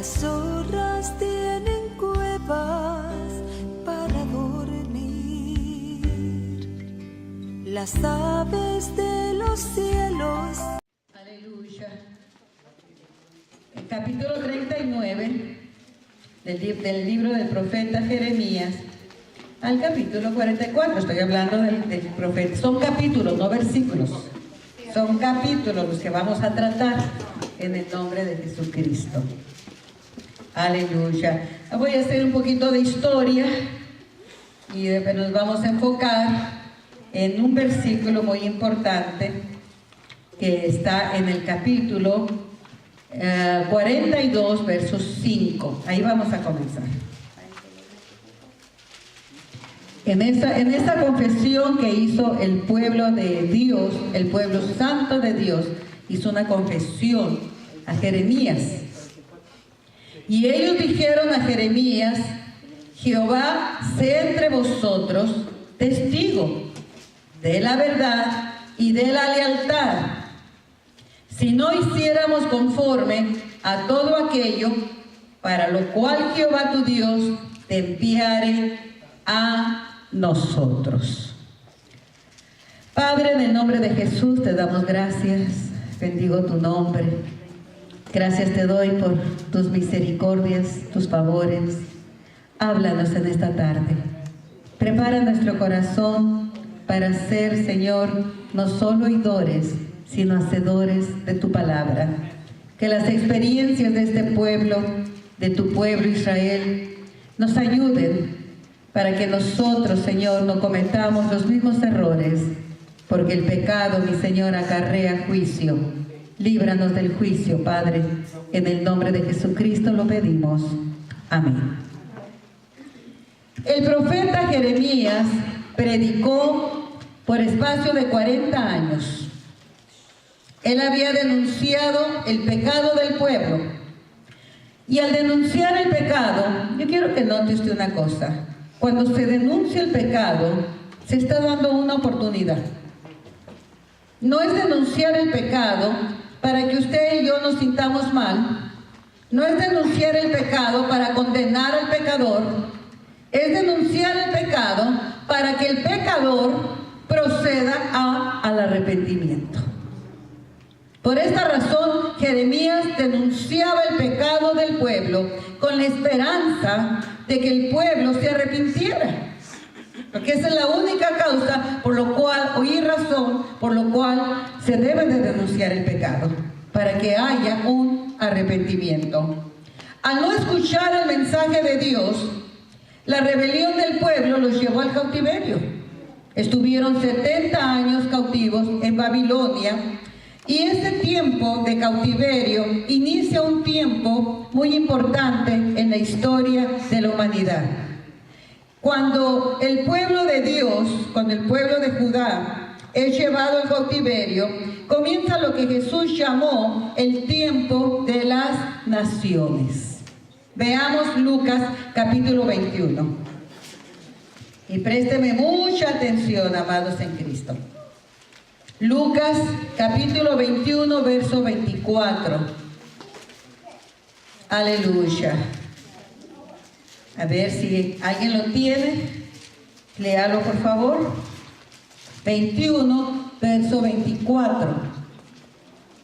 Las zorras tienen cuevas para dormir, las aves de los cielos. Aleluya. El capítulo 39 del libro del profeta Jeremías al capítulo 44. Estoy hablando del profeta. Son capítulos, no versículos. Son capítulos los que vamos a tratar en el nombre de Jesucristo. Aleluya. Voy a hacer un poquito de historia y nos vamos a enfocar en un versículo muy importante que está en el capítulo 42, versos 5. Ahí vamos a comenzar. En esta confesión que hizo el pueblo de Dios, el pueblo santo de Dios, hizo una confesión a Jeremías. Y ellos dijeron a Jeremías: Jehová sea entre vosotros testigo de la verdad y de la lealtad, si no hiciéramos conforme a todo aquello para lo cual Jehová tu Dios te enviare a nosotros. Padre, en el nombre de Jesús te damos gracias, bendigo tu nombre. Gracias te doy por tus misericordias, tus favores. Háblanos en esta tarde. Prepara nuestro corazón para ser, Señor, no solo oidores, sino hacedores de tu palabra. Que las experiencias de este pueblo, de tu pueblo Israel, nos ayuden para que nosotros, Señor, no cometamos los mismos errores, porque el pecado, mi Señor, acarrea juicio. Líbranos del juicio, Padre. En el nombre de Jesucristo lo pedimos. Amén. El profeta Jeremías predicó por espacio de 40 años. Él había denunciado el pecado del pueblo. Y al denunciar el pecado, yo quiero que note usted una cosa. Cuando se denuncia el pecado, se está dando una oportunidad. No es denunciar el pecado para que usted y yo nos sintamos mal. No es denunciar el pecado para condenar al pecador. Es denunciar el pecado para que el pecador proceda al arrepentimiento. Por esta razón, Jeremías denunciaba el pecado del pueblo con la esperanza de que el pueblo se arrepintiera. Porque esa es la única causa por lo cual, y razón, por lo cual se debe de denunciar el pecado, para que haya un arrepentimiento. Al no escuchar el mensaje de Dios, la rebelión del pueblo los llevó al cautiverio. Estuvieron 70 años cautivos en Babilonia, y este tiempo de cautiverio inicia un tiempo muy importante en la historia de la humanidad. Cuando el pueblo de Dios, cuando el pueblo de Judá es llevado al cautiverio, comienza lo que Jesús llamó el tiempo de las naciones. Veamos Lucas capítulo 21. Y présteme mucha atención, amados en Cristo. Lucas capítulo 21, verso 24. Aleluya. A ver si alguien lo tiene. Léalo, por favor. 21, verso 24.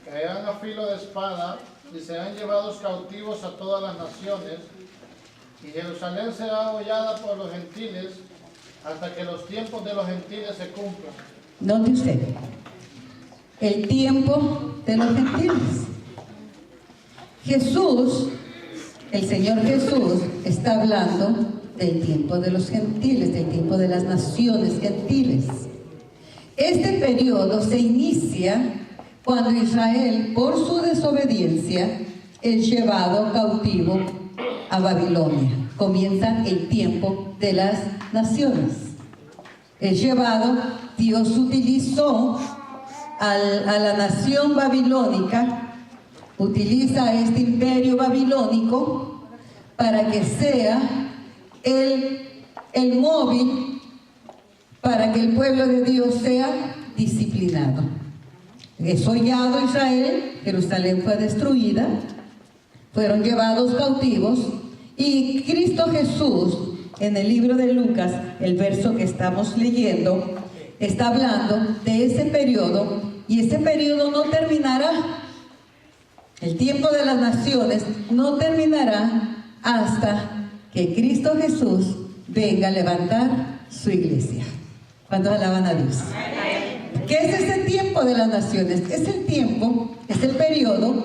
Caerán a filo de espada y serán llevados cautivos a todas las naciones, y Jerusalén será hollada por los gentiles hasta que los tiempos de los gentiles se cumplan. Note usted, el tiempo de los gentiles. Jesús, el Señor Jesús, está hablando del tiempo de los gentiles, del tiempo de las naciones gentiles. Este periodo se inicia cuando Israel, por su desobediencia, es llevado cautivo a Babilonia. Comienza el tiempo de las naciones. Es llevado, Dios utilizó a la nación babilónica, utiliza a este imperio babilónico para que sea el móvil para que el pueblo de Dios sea disciplinado. Es hollado Israel, Jerusalén fue destruida, fueron llevados cautivos, y Cristo Jesús, en el libro de Lucas, el verso que estamos leyendo, está hablando de ese periodo, y ese periodo no terminará. El tiempo de las naciones no terminará hasta que Cristo Jesús venga a levantar su iglesia. ¿Cuántos alaban a Dios? ¿Qué es ese tiempo de las naciones? Es el tiempo, es el periodo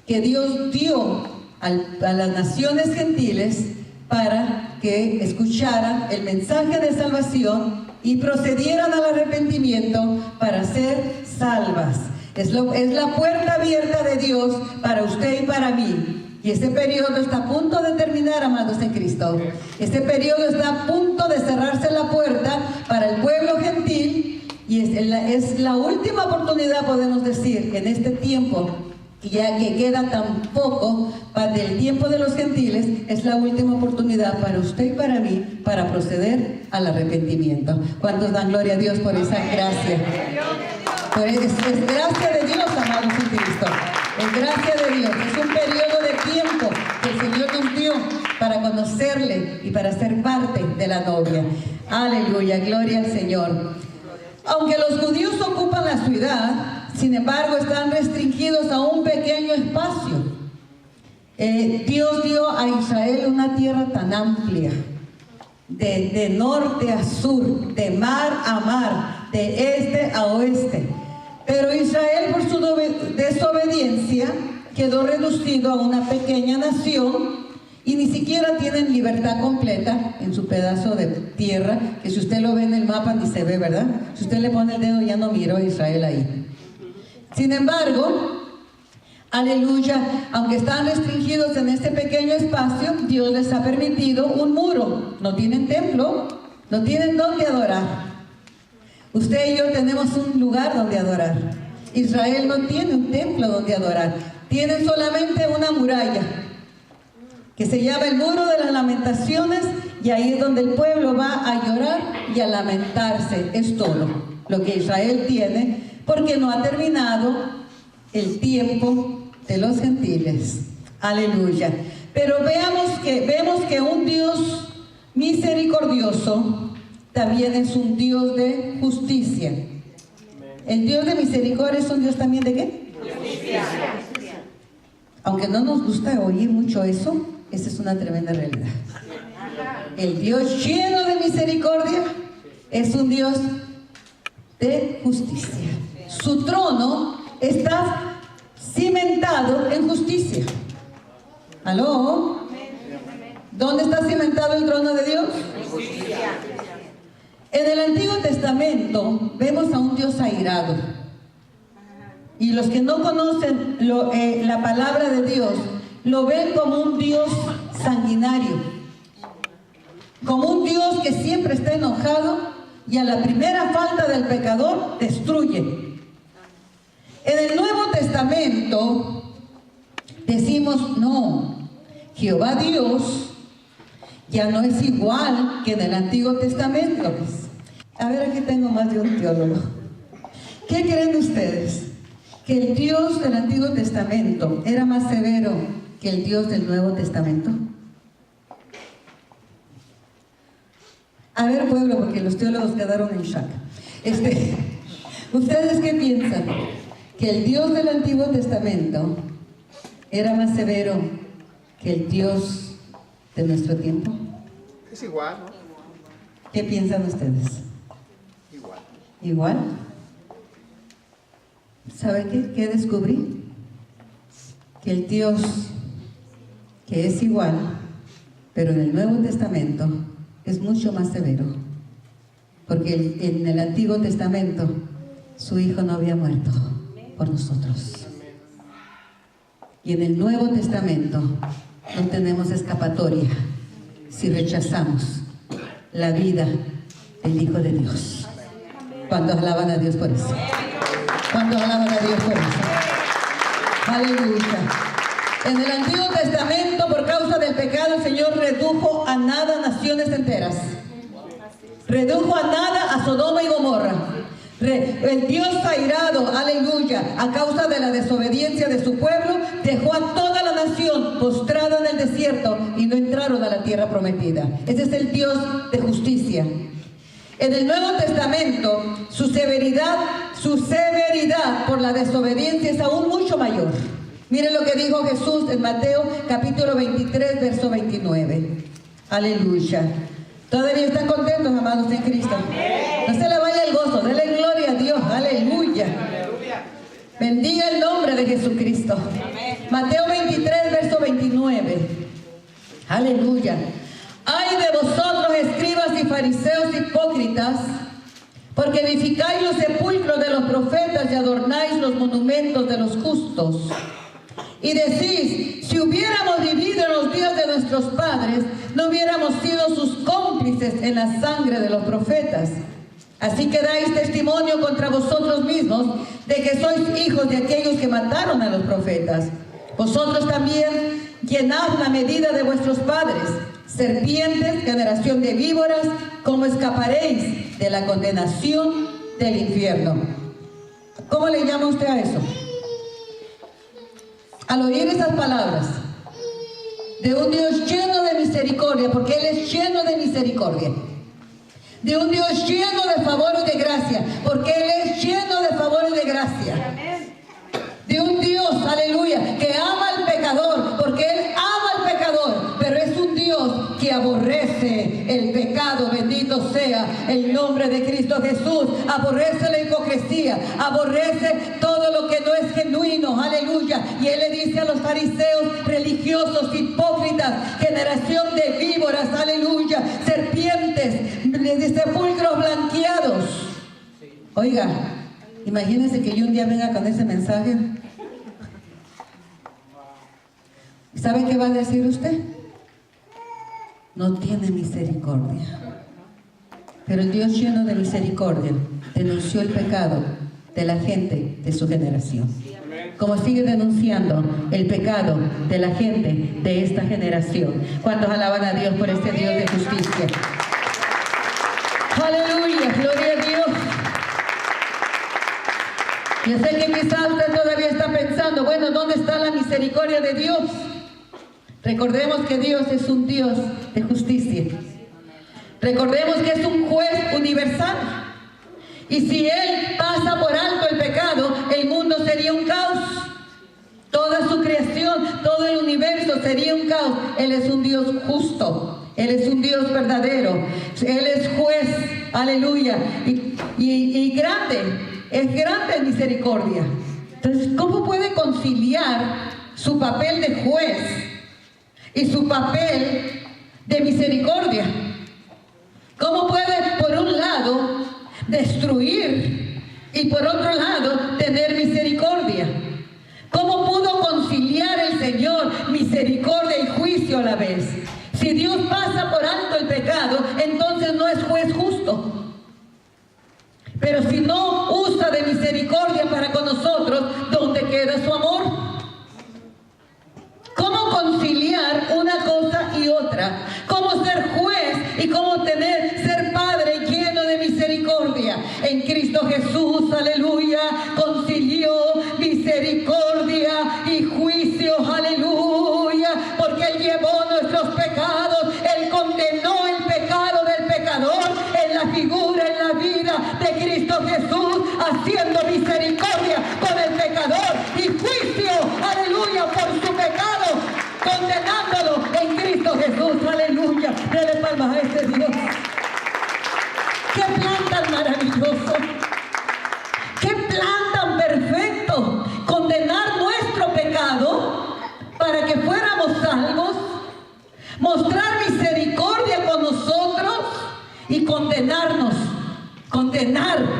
que Dios dio a las naciones gentiles para que escucharan el mensaje de salvación y procedieran al arrepentimiento para ser salvas. Es la puerta abierta de Dios para usted y para mí. Y este periodo está a punto de terminar, amados en Cristo. Este periodo está a punto de cerrarse la puerta para el pueblo gentil, y es la última oportunidad, podemos decir, en este tiempo, ya que queda tan poco del tiempo de los gentiles, es la última oportunidad para usted y para mí para proceder al arrepentimiento. ¿Cuántos dan gloria a Dios por esa gracia? Pues es gracia de Dios, amados en Cristo. Es gracia de Dios. Es un periodo de tiempo que el Señor nos dio para conocerle y para ser parte de la novia. Aleluya, gloria al Señor. Aunque los judíos ocupan la ciudad, sin embargo están restringidos a un pequeño espacio. Dios dio a Israel una tierra tan amplia, de norte a sur, de mar a mar, de este a oeste. Pero Israel, por su desobediencia, quedó reducido a una pequeña nación, y ni siquiera tienen libertad completa en su pedazo de tierra, que si usted lo ve en el mapa ni se ve, ¿verdad? Si usted le pone el dedo, ya no miró a Israel ahí. Sin embargo, aleluya, aunque están restringidos en este pequeño espacio, Dios les ha permitido un muro. No tienen templo, no tienen dónde adorar. Usted y yo tenemos un lugar donde adorar. Israel no tiene un templo donde adorar. Tienen solamente una muralla que se llama el Muro de las Lamentaciones, y ahí es donde el pueblo va a llorar y a lamentarse. Es todo lo que Israel tiene, porque no ha terminado el tiempo de los gentiles. Aleluya. Pero vemos que un Dios misericordioso también es un Dios de justicia. El Dios de misericordia es un Dios también de ¿qué? Justicia. Aunque no nos gusta oír mucho eso, esa es una tremenda realidad. El Dios lleno de misericordia es un Dios de justicia. Su trono está cimentado en justicia. ¿Aló? ¿Dónde está cimentado el trono de Dios? En justicia. En el Antiguo Testamento vemos a un Dios airado. Y los que no conocen la palabra de Dios, lo ven como un Dios sanguinario, como un Dios que siempre está enojado y a la primera falta del pecador destruye. En el Nuevo Testamento decimos, no, Jehová Dios ya no es igual que en el Antiguo Testamento. A ver, aquí tengo más de un teólogo. ¿Qué creen ustedes? ¿Que el Dios del Antiguo Testamento era más severo que el Dios del Nuevo Testamento? A ver, pueblo, porque los teólogos quedaron en shock. ¿Ustedes qué piensan? ¿Que el Dios del Antiguo Testamento era más severo que el Dios de nuestro tiempo? Es igual, ¿no? ¿Qué piensan ustedes? Igual. ¿Igual? ¿Sabe qué descubrí? Que el Dios que es igual, pero en el Nuevo Testamento es mucho más severo. Porque en el Antiguo Testamento su Hijo no había muerto por nosotros. Y en el Nuevo Testamento no tenemos escapatoria si rechazamos la vida del Hijo de Dios. ¿Cuántos alaban a Dios por eso? ¿Cuántos alaban a Dios por eso? Aleluya. En el Antiguo Testamento, por causa del pecado, el Señor redujo a nada naciones enteras. Redujo a nada a Sodoma y Gomorra. El Dios airado, aleluya, a causa de la desobediencia de su pueblo, dejó a toda la nación entraron a la tierra prometida. Ese es el Dios de justicia. En el Nuevo Testamento, su severidad por la desobediencia es aún mucho mayor. Miren lo que dijo Jesús en Mateo capítulo 23, verso 29. Aleluya. ¿Todavía están contentos, amados en Cristo? No se le vaya el gozo, denle gloria a Dios. Aleluya. Bendiga el nombre de Jesucristo. Mateo 23, verso 29. Aleluya. Ay de vosotros, escribas y fariseos hipócritas, porque edificáis los sepulcros de los profetas y adornáis los monumentos de los justos. Y decís, si hubiéramos vivido en los días de nuestros padres, no hubiéramos sido sus cómplices en la sangre de los profetas. Así que dais testimonio contra vosotros mismos de que sois hijos de aquellos que mataron a los profetas. Vosotros también llenad la medida de vuestros padres. Serpientes, generación de víboras, ¿cómo escaparéis de la condenación del infierno? ¿Cómo le llama usted a eso? Al oír esas palabras de un Dios lleno de misericordia, porque Él es lleno de misericordia, de un Dios lleno de favor y de gracia, porque Él es lleno de favor y de gracia, de un Dios, aleluya, que ama al pecador, porque Él ama al pecador, pero es un Dios que aborrece el pecado. Bendito sea el nombre de Cristo Jesús. Aborrece la hipocresía, aborrece todo lo que no es genuino, aleluya. Y Él le dice a los fariseos religiosos, hipócritas, generación de víboras, aleluya, serpientes, de sepulcros blanqueados. Oiga, imagínense que yo un día venga con ese mensaje. ¿Sabe qué va a decir usted? No tiene misericordia. Pero el Dios lleno de misericordia denunció el pecado de la gente de su generación, como sigue denunciando el pecado de la gente de esta generación. ¿Cuántos alaban a Dios por este Dios de justicia? Aleluya, gloria a Dios. Yo sé que quizás usted todavía está pensando, bueno, ¿dónde está la misericordia de Dios? Recordemos que Dios es un Dios de justicia. Recordemos que es un juez universal. Y si Él pasa por alto el pecado, el mundo sería un caos. Toda su creación, todo el universo sería un caos. Él es un Dios justo. Él es un Dios verdadero. Él es juez. Aleluya. Y grande. Es grande en misericordia. Entonces, ¿cómo puede conciliar su papel de juez y su papel de misericordia? ¿Cómo puede, por un lado, destruir y por otro lado, tener misericordia? ¿Cómo pudo conciliar el Señor misericordia y juicio a la vez? Si Dios pasa por alto el pecado, entonces no es juez justo. Pero si no usa de misericordia para con nosotros, ¿dónde queda su amor? ¿Cómo conciliar una cosa y otra? ¿Cómo ser juez y cómo ser padre lleno de misericordia? En Cristo Jesús, aleluya, concilió misericordia y juicio, aleluya, porque Él llevó nuestros pecados, Él condenó el pecado del pecador en la figura, en la vida de Cristo Jesús, haciendo misericordia con el pecador y juicio, aleluya, por su pecado, condenándolo en Cristo Jesús, aleluya. Dele palmas a este Dios. ¡Qué plan tan maravilloso! ¡Qué plan tan perfecto! Condenar nuestro pecado para que fuéramos salvos, mostrar misericordia con nosotros y condenar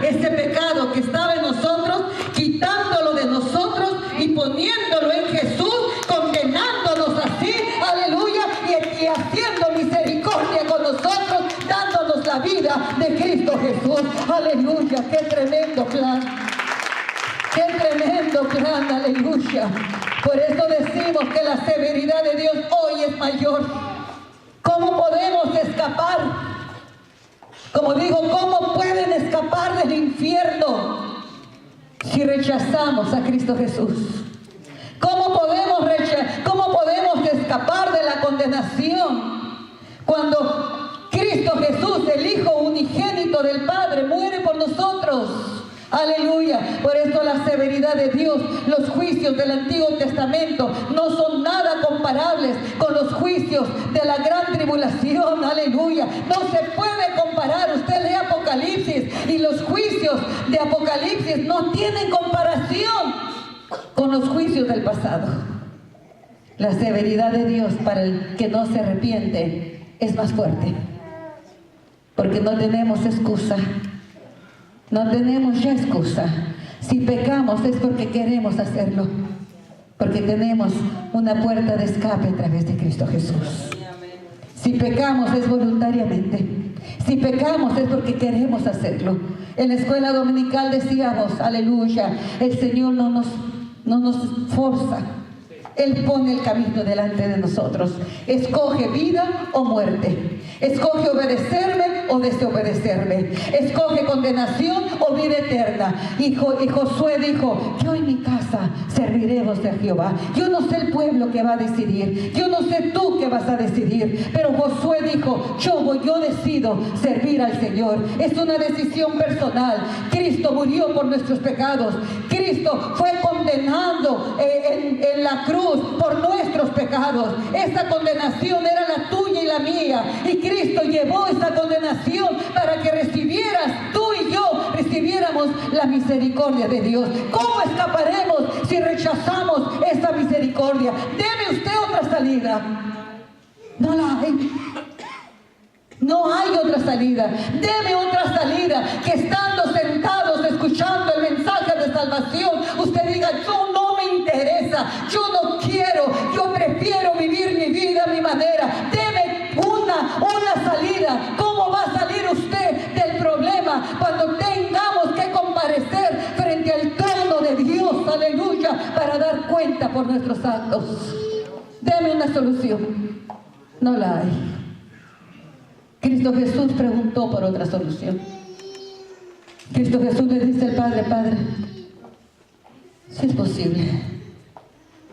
ese pecado que estaba en nosotros, quitándolo de nosotros y poniéndolo en Jesús, condenándonos así, aleluya, y haciendo misericordia con nosotros, dándonos la vida de Cristo Jesús, aleluya. ¡Qué tremendo plan! ¡Qué tremendo plan, aleluya! Por eso decimos que la severidad de Dios hoy es mayor. ¿Cómo podemos escapar? Como digo, ¿cómo pueden escapar del infierno si rechazamos a Cristo Jesús? ¿Cómo podemos escapar de la condenación severidad de Dios. Los juicios del Antiguo Testamento no son nada comparables con los juicios de la gran tribulación. Aleluya. No se puede comparar. Usted lee Apocalipsis y los juicios de Apocalipsis no tienen comparación con los juicios del pasado. La severidad de Dios para el que no se arrepiente es más fuerte, porque no tenemos excusa. No tenemos ya excusa. Si pecamos es porque queremos hacerlo, porque tenemos una puerta de escape a través de Cristo Jesús. Si pecamos es voluntariamente. Si pecamos es porque queremos hacerlo. En la escuela dominical decíamos, aleluya, el Señor no nos forza. Él pone el camino delante de nosotros. Escoge vida o muerte. Escoge obedecerme o desobedecerme. Escoge condenación o vida eterna. Y Josué dijo, yo en mi casa serviremos a Jehová. Yo no sé el pueblo que va a decidir. Yo no sé tú que vas a decidir. Pero Josué dijo, yo decido servir al Señor. Es una decisión personal. Cristo murió por nuestros pecados. Cristo fue condenado en la cruz por nuestros pecados. Esa condenación era la tuya y la mía. Y Cristo llevó esa condenación para que recibieras, tú y yo, recibiéramos la misericordia de Dios. ¿Cómo escaparemos si rechazamos esa misericordia? Deme usted otra salida. No la hay. No hay otra salida. Deme otra salida. Que estando sentados escuchando el mensaje de salvación, usted diga, yo no me interesa, yo no quiero, yo prefiero vivir mi vida a mi manera. Deme una salida. ¿Cómo va a salir usted del problema cuando tengamos que comparecer frente al trono de Dios? Aleluya, para dar cuenta por nuestros actos. Deme una solución. No la hay. Cristo Jesús preguntó por otra solución. Cristo Jesús le dice al Padre, Padre, si es posible,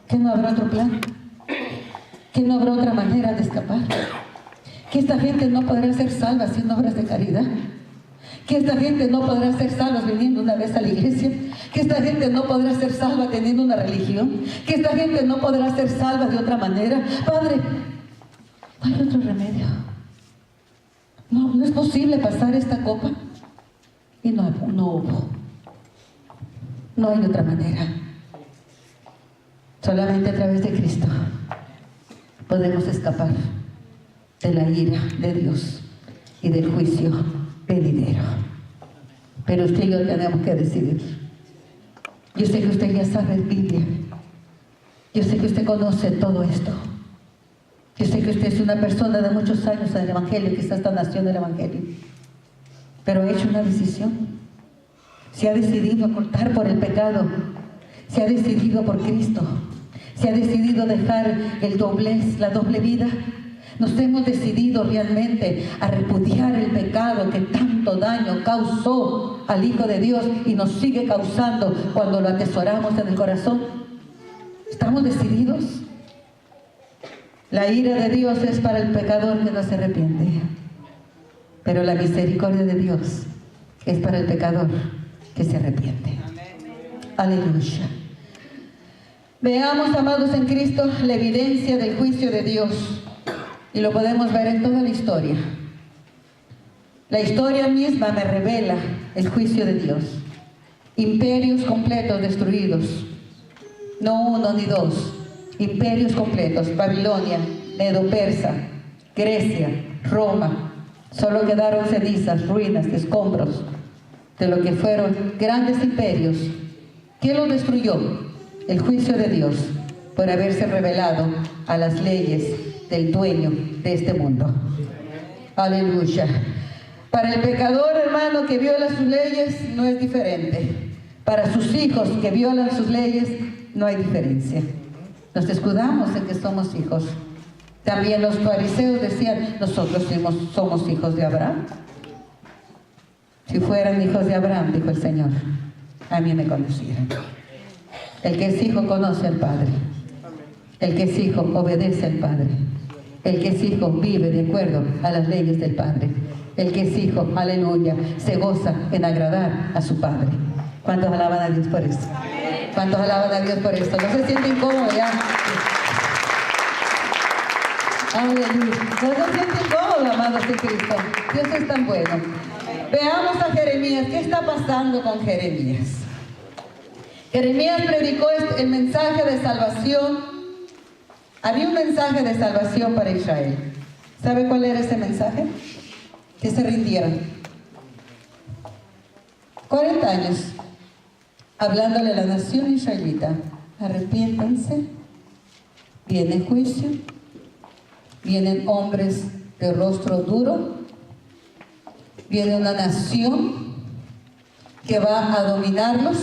que no habrá otro plan, que no habrá otra manera de escapar, que esta gente no podrá ser salva haciendo obras de caridad, que esta gente no podrá ser salva viniendo una vez a la iglesia, que esta gente no podrá ser salva teniendo una religión, que esta gente no podrá ser salva de otra manera. Padre, no hay otro remedio. No es posible pasar esta copa. Y no hubo. No hay otra manera. Solamente a través de Cristo podemos escapar de la ira de Dios y del juicio venidero. Pero usted y yo tenemos que decidir. Yo sé que usted ya sabe Biblia. Yo sé que usted conoce todo esto. Yo sé que usted es una persona de muchos años en el Evangelio, quizás hasta nació en el Evangelio, pero ha hecho una decisión. Se ha decidido a cortar por el pecado, se ha decidido por Cristo, se ha decidido dejar el doblez, la doble vida. Nos hemos decidido realmente a repudiar el pecado que tanto daño causó al Hijo de Dios y nos sigue causando cuando lo atesoramos en el corazón. ¿Estamos decididos? La ira de Dios es para el pecador que no se arrepiente, pero la misericordia de Dios es para el pecador que se arrepiente. Aleluya. Veamos, amados en Cristo, la evidencia del juicio de Dios, y lo podemos ver en toda la historia. La historia misma me revela el juicio de Dios. Imperios completos destruidos, no uno ni dos. Imperios completos, Babilonia, Medo-Persa, Grecia, Roma. Solo quedaron cenizas, ruinas, escombros de lo que fueron grandes imperios. ¿Quién los destruyó? El juicio de Dios por haberse rebelado a las leyes del dueño de este mundo. Aleluya. Para el pecador, hermano, que viola sus leyes, no es diferente. Para sus hijos que violan sus leyes, no hay diferencia. Nos escudamos en que somos hijos. También los fariseos decían, nosotros somos hijos de Abraham. Si fueran hijos de Abraham, dijo el Señor, a mí me conocieran. El que es hijo conoce al Padre. El que es hijo obedece al Padre. El que es hijo vive de acuerdo a las leyes del Padre. El que es hijo, aleluya, se goza en agradar a su Padre. ¿Cuántos alaban a Dios por eso? ¿Cuántos alaban a Dios por esto? ¿No se siente incómodo ya? Aleluya. No se siente incómodo, amados de Cristo. Dios es tan bueno. Veamos a Jeremías. ¿Qué está pasando con Jeremías? Jeremías predicó el mensaje de salvación. Había un mensaje de salvación para Israel. ¿Sabe cuál era ese mensaje? Que se rindieran. 40 años hablándole a la nación israelita: arrepiéntanse, viene juicio, vienen hombres de rostro duro, viene una nación que va a dominarlos,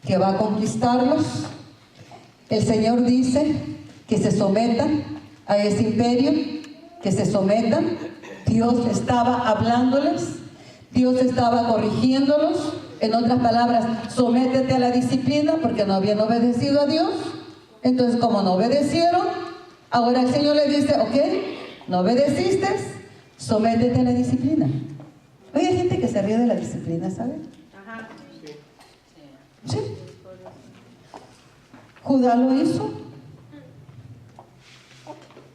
que va a conquistarlos. El Señor dice que se sometan a ese imperio, que se sometan. Dios estaba hablándoles, Dios estaba corrigiéndolos. En otras palabras, sométete a la disciplina, porque no habían obedecido a Dios. Entonces, como no obedecieron, ahora el Señor le dice: ok, no obedeciste, sométete a la disciplina. Hoy hay gente que se ríe de la disciplina, ¿saben? Ajá. Sí. Judá lo hizo.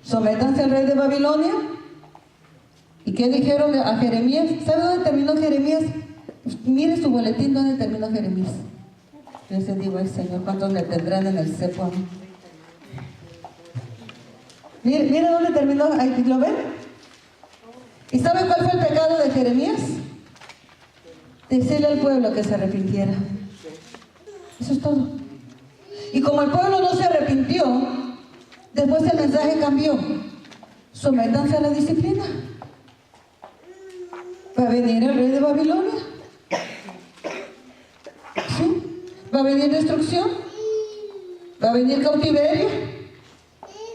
Sométanse al rey de Babilonia. ¿Y qué dijeron a Jeremías? ¿Sabe dónde terminó Jeremías? Mire su boletín, ¿dónde terminó Jeremías? Yo les digo al Señor, ¿cuántos le tendrán en el cepo? Mire dónde terminó, ahí, ¿lo ven? ¿Y sabe cuál fue el pecado de Jeremías? Decirle al pueblo que se arrepintiera. Eso es todo. Y como el pueblo no se arrepintió, después el mensaje cambió: sométanse a la disciplina. Va a venir el rey de Babilonia. ¿Sí? Va a venir destrucción. Va a venir cautiverio.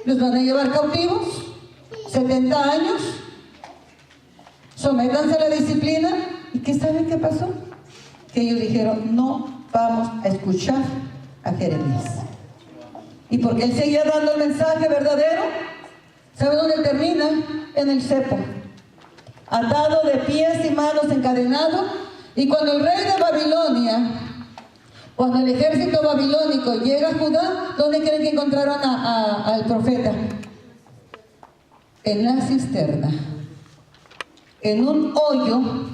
Los van a llevar cautivos 70 años. Sométanse a la disciplina. ¿Y qué saben qué pasó? Que ellos dijeron: no vamos a escuchar a Jeremías. Y porque él seguía dando el mensaje verdadero, ¿sabe dónde termina? En el cepo, atado de pies y manos, encadenado. Y cuando el rey de Babilonia, cuando el ejército babilónico llega a Judá, ¿dónde creen que encontraron al profeta? En la cisterna, en un hoyo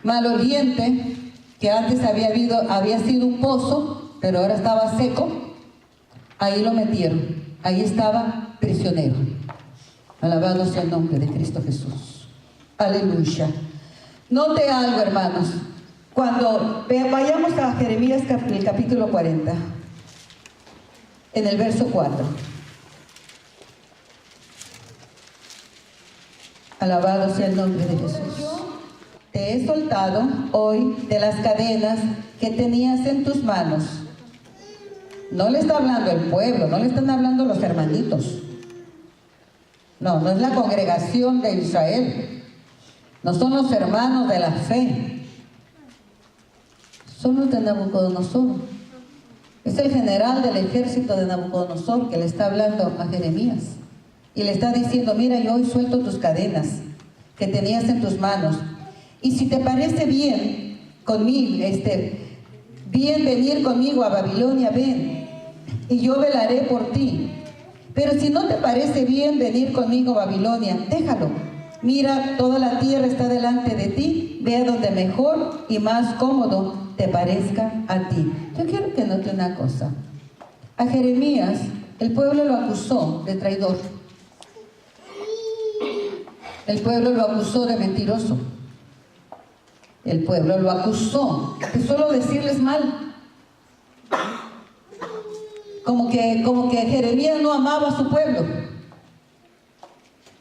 maloliente, que antes había sido un pozo, pero ahora estaba seco. Ahí lo metieron. Ahí estaba prisionero. Alabado sea el nombre de Cristo Jesús. Aleluya. Note algo, hermanos. Cuando vayamos a Jeremías, el capítulo 40, en el verso 4. Alabado sea el nombre de Jesús. Te he soltado hoy de las cadenas que tenías en tus manos. No le está hablando el pueblo, no le están hablando los hermanitos. No, no es la congregación de Israel. No son los hermanos de la fe. Son los de Nabucodonosor. Es el general del ejército de Nabucodonosor que le está hablando a Jeremías. Y le está diciendo: mira, yo hoy suelto tus cadenas que tenías en tus manos. Y si te parece bien conmigo, bien venir conmigo a Babilonia, ven, y yo velaré por ti. Pero si no te parece bien venir conmigo a Babilonia, déjalo. Mira, toda la tierra está delante de ti. Ve a donde mejor y más cómodo te parezca a ti. Yo quiero que note una cosa. A Jeremías, el pueblo lo acusó de traidor. El pueblo lo acusó de mentiroso. El pueblo lo acusó de solo decirles mal. Como que Jeremías no amaba a su pueblo,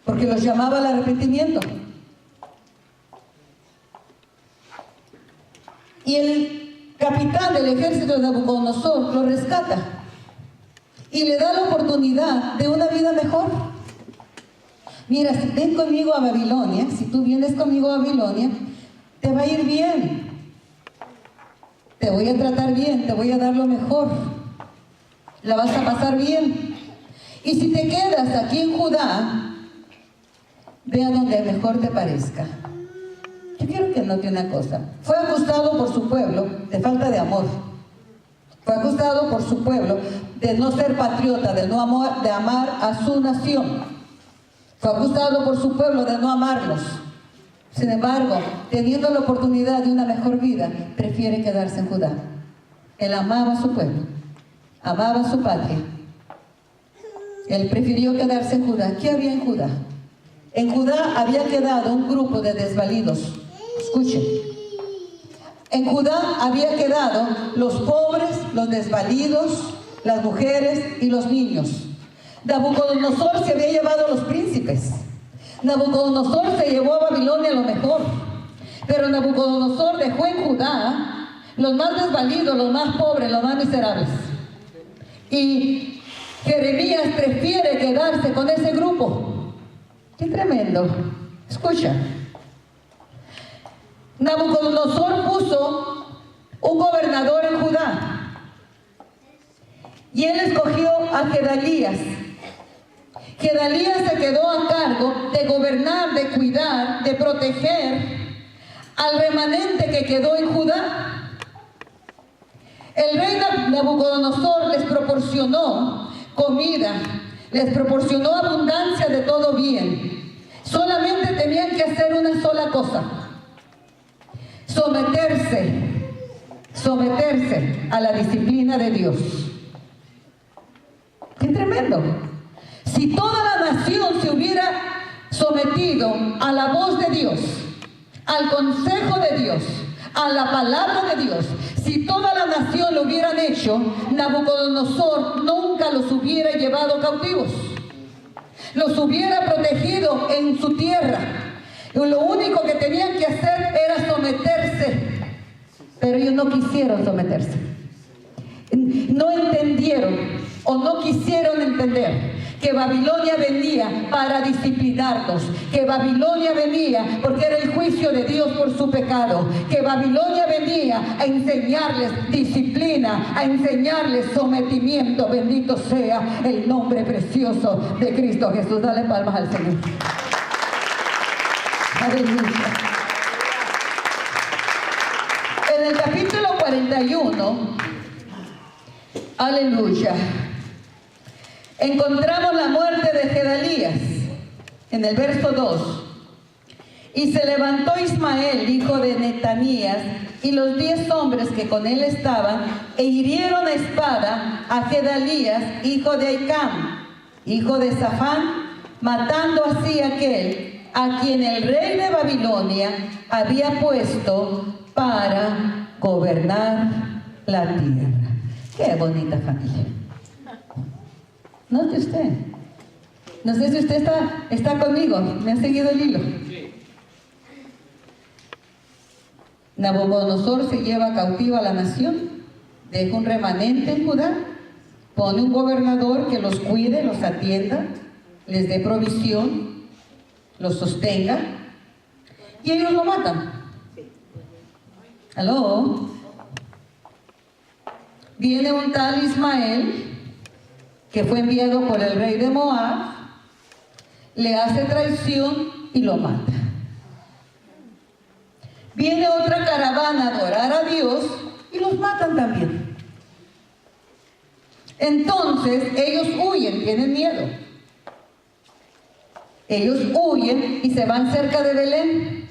porque los llamaba al arrepentimiento. Y el capitán del ejército de Nabucodonosor lo rescata y le da la oportunidad de una vida mejor. Mira, si ven conmigo a Babilonia, si tú vienes conmigo a Babilonia, te va a ir bien. Te voy a tratar bien, te voy a dar lo mejor. La vas a pasar bien. Y si te quedas aquí en Judá, ve a donde mejor te parezca. Yo quiero que note una cosa. Fue acusado por su pueblo de falta de amor. Fue acusado por su pueblo de no ser patriota, de amar a su nación. Fue acusado por su pueblo de no amarlos. Sin embargo, teniendo la oportunidad de una mejor vida, prefiere quedarse en Judá. Él amaba a su pueblo, amaba a su patria. Él prefirió quedarse en Judá. ¿Qué había en Judá? En Judá había quedado un grupo de desvalidos. Escuchen. En Judá había quedado los pobres, los desvalidos, las mujeres y los niños. Nabucodonosor se había llevado a los príncipes. Nabucodonosor se llevó a Babilonia lo mejor. Pero Nabucodonosor dejó en Judá los más desvalidos, los más pobres, los más miserables. Y Jeremías prefiere quedarse con ese grupo. ¡Qué tremendo! Escucha. Nabucodonosor puso un gobernador en Judá. Y él escogió a Gedalías. Gedalías se quedó a cargo de gobernar, de cuidar, de proteger al remanente que quedó en Judá. El rey Nabucodonosor les proporcionó comida, les proporcionó abundancia de todo bien. Solamente tenían que hacer una sola cosa: someterse a la disciplina de Dios. ¡Qué tremendo! Si toda la nación se hubiera sometido a la voz de Dios, al consejo de Dios, a la palabra de Dios, si toda la nación lo hubieran hecho, Nabucodonosor nunca los hubiera llevado cautivos. Los hubiera protegido en su tierra. Y lo único que tenían que hacer era someterse. Pero ellos no quisieron someterse. No entendieron o no quisieron entender que Babilonia venía para disciplinarlos, que Babilonia venía porque era el juicio de Dios por su pecado, que Babilonia venía a enseñarles disciplina, a enseñarles sometimiento. Bendito sea el nombre precioso de Cristo Jesús. Dale palmas al Señor. Aleluya. En el capítulo 41, aleluya, encontramos la muerte de Gedalías, en el verso 2. Y se levantó Ismael, hijo de Netanías, y los 10 hombres que con él estaban, e hirieron a espada a Gedalías, hijo de Ahicam, hijo de Safán, matando así a aquel a quien el rey de Babilonia había puesto para gobernar la tierra. ¡Qué bonita familia! Note usted. No sé si usted está conmigo. ¿Me ha seguido el hilo? Sí. Nabucodonosor se lleva cautiva a la nación, deja un remanente en Judá, pone un gobernador que los cuide, los atienda, les dé provisión, los sostenga, y ellos lo matan. ¿Aló? Viene un tal Ismael, que fue enviado por el rey de Moab, le hace traición y lo mata. Viene otra caravana a adorar a Dios y los matan también. Entonces ellos huyen, tienen miedo. Ellos huyen y se van cerca de Belén.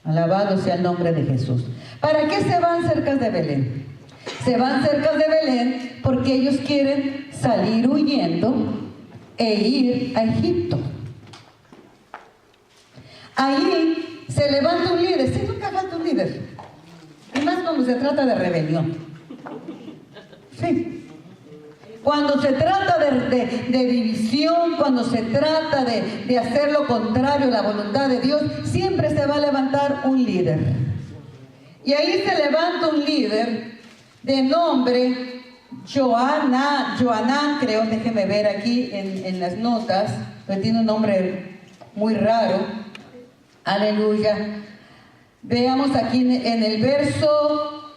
Alabado sea el nombre de Jesús. ¿Para qué se van cerca de Belén? Se van cerca de Belén porque ellos quieren salir huyendo e ir a Egipto. Ahí se levanta un líder. Sí, nunca falta un líder. Y más cuando se trata de rebelión. Sí. Cuando se trata de división, cuando se trata de hacer lo contrario a la voluntad de Dios, siempre se va a levantar un líder. Y ahí se levanta un líder de nombre Joanán, creo, déjeme ver aquí en las notas, pero tiene un nombre muy raro. Aleluya. Veamos aquí en el verso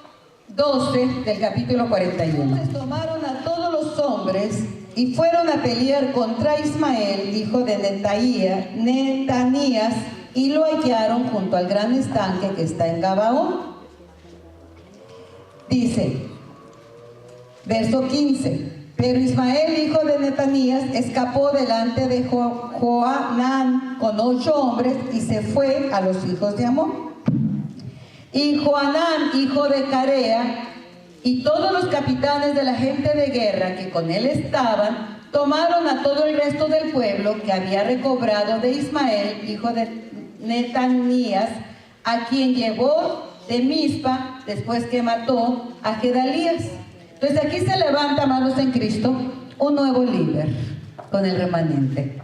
12 del capítulo 41. Entonces tomaron a todos los hombres y fueron a pelear contra Ismael, hijo de Netanías, y lo hallaron junto al gran estanque que está en Gabaón. Dice, Verso 15. Pero Ismael, hijo de Netanías, escapó delante de Joanán con 8 hombres y se fue a los hijos de Amón. Y Joanán, hijo de Carea, y todos los capitanes de la gente de guerra que con él estaban, tomaron a todo el resto del pueblo que había recobrado de Ismael, hijo de Netanías, a quien llevó de Mizpa después que mató a Gedalías. Entonces aquí se levanta, amados en Cristo, un nuevo líder con el remanente.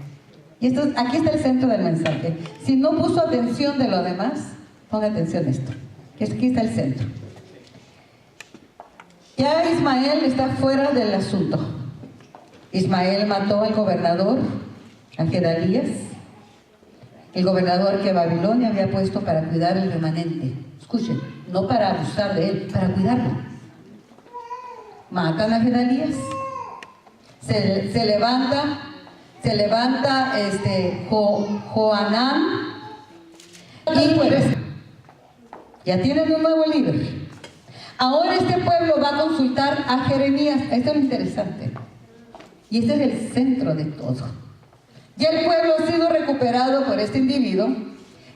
Y aquí está el centro del mensaje. Si no puso atención de lo demás, ponga atención a esto. Aquí está el centro. Ya Ismael está fuera del asunto. Ismael mató al gobernador, a Gedalías, el gobernador que Babilonia había puesto para cuidar el remanente. Escuchen, no para abusar de él, para cuidarlo. Matan a Gedalías. Se levanta Joanán y pues, ya tienen un nuevo líder. Ahora este pueblo va a consultar a Jeremías. Esto es lo interesante. Y este es el centro de todo. Ya el pueblo ha sido recuperado por este individuo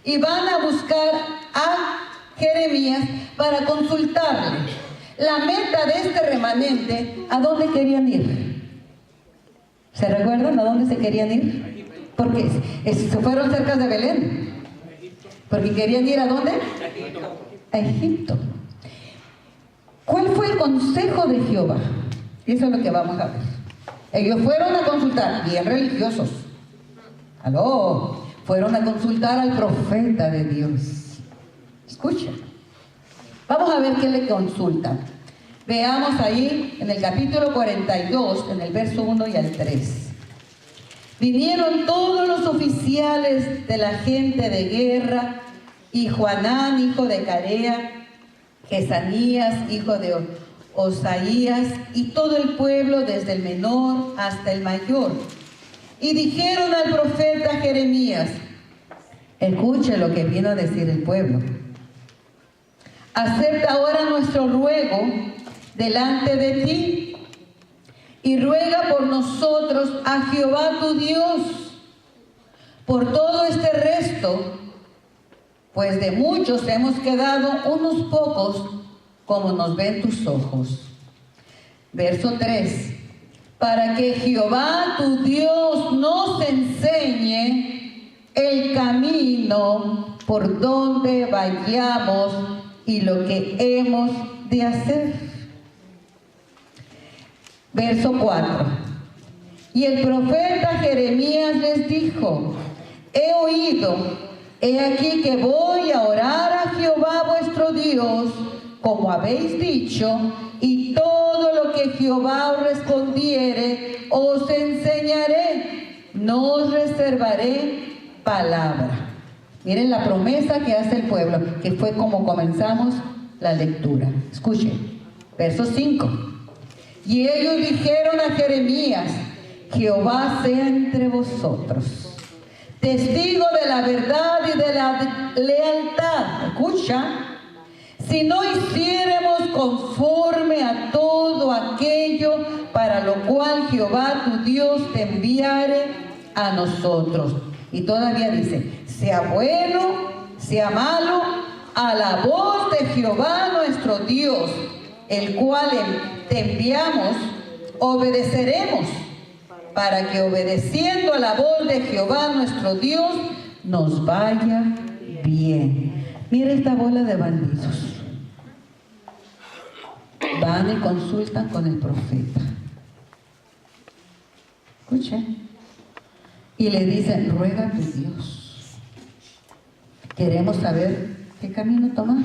y van a buscar a Jeremías para consultarle la meta de este remanente. ¿A dónde querían ir? ¿Se recuerdan a dónde se querían ir? Porque se fueron cerca de Belén. Porque querían ir ¿a dónde? A Egipto. ¿Cuál fue el consejo de Jehová? Y eso es lo que vamos a ver. Ellos fueron a consultar, bien religiosos. Aló, fueron a consultar al profeta de Dios. Escuchen. Vamos a ver qué le consultan. Veamos ahí en el capítulo 42, en el verso 1 y al 3. Vinieron todos los oficiales de la gente de guerra, y Joanán, hijo de Carea, Jesanías, hijo de Osaías, y todo el pueblo, desde el menor hasta el mayor. Y dijeron al profeta Jeremías, escuche lo que vino a decir el pueblo. Acepta ahora nuestro ruego delante de ti, y ruega por nosotros a Jehová tu Dios, por todo este resto, pues de muchos hemos quedado unos pocos, como nos ven tus ojos. Verso 3. Para que Jehová tu Dios nos enseñe el camino por donde vayamos y lo que hemos de hacer. Verso 4. Y el profeta Jeremías les dijo, he oído, he aquí que voy a orar a Jehová vuestro Dios, como habéis dicho, y todo lo que Jehová os respondiere, os enseñaré, no os reservaré palabra. Miren la promesa que hace el pueblo, que fue como comenzamos la lectura. Escuchen, verso 5. Y ellos dijeron a Jeremías, Jehová sea entre vosotros, testigo de la verdad y de la lealtad. Escucha. Si no hiciéramos conforme a todo aquello para lo cual Jehová tu Dios te enviare a nosotros. Y todavía dice, sea bueno, sea malo, a la voz de Jehová nuestro Dios, el cual te enviamos, obedeceremos, para que obedeciendo a la voz de Jehová nuestro Dios, nos vaya bien. Mira esta bola de bandidos. Van y consultan con el profeta. Escuchen. Y le dicen, ruega a tu Dios. Queremos saber qué camino tomar.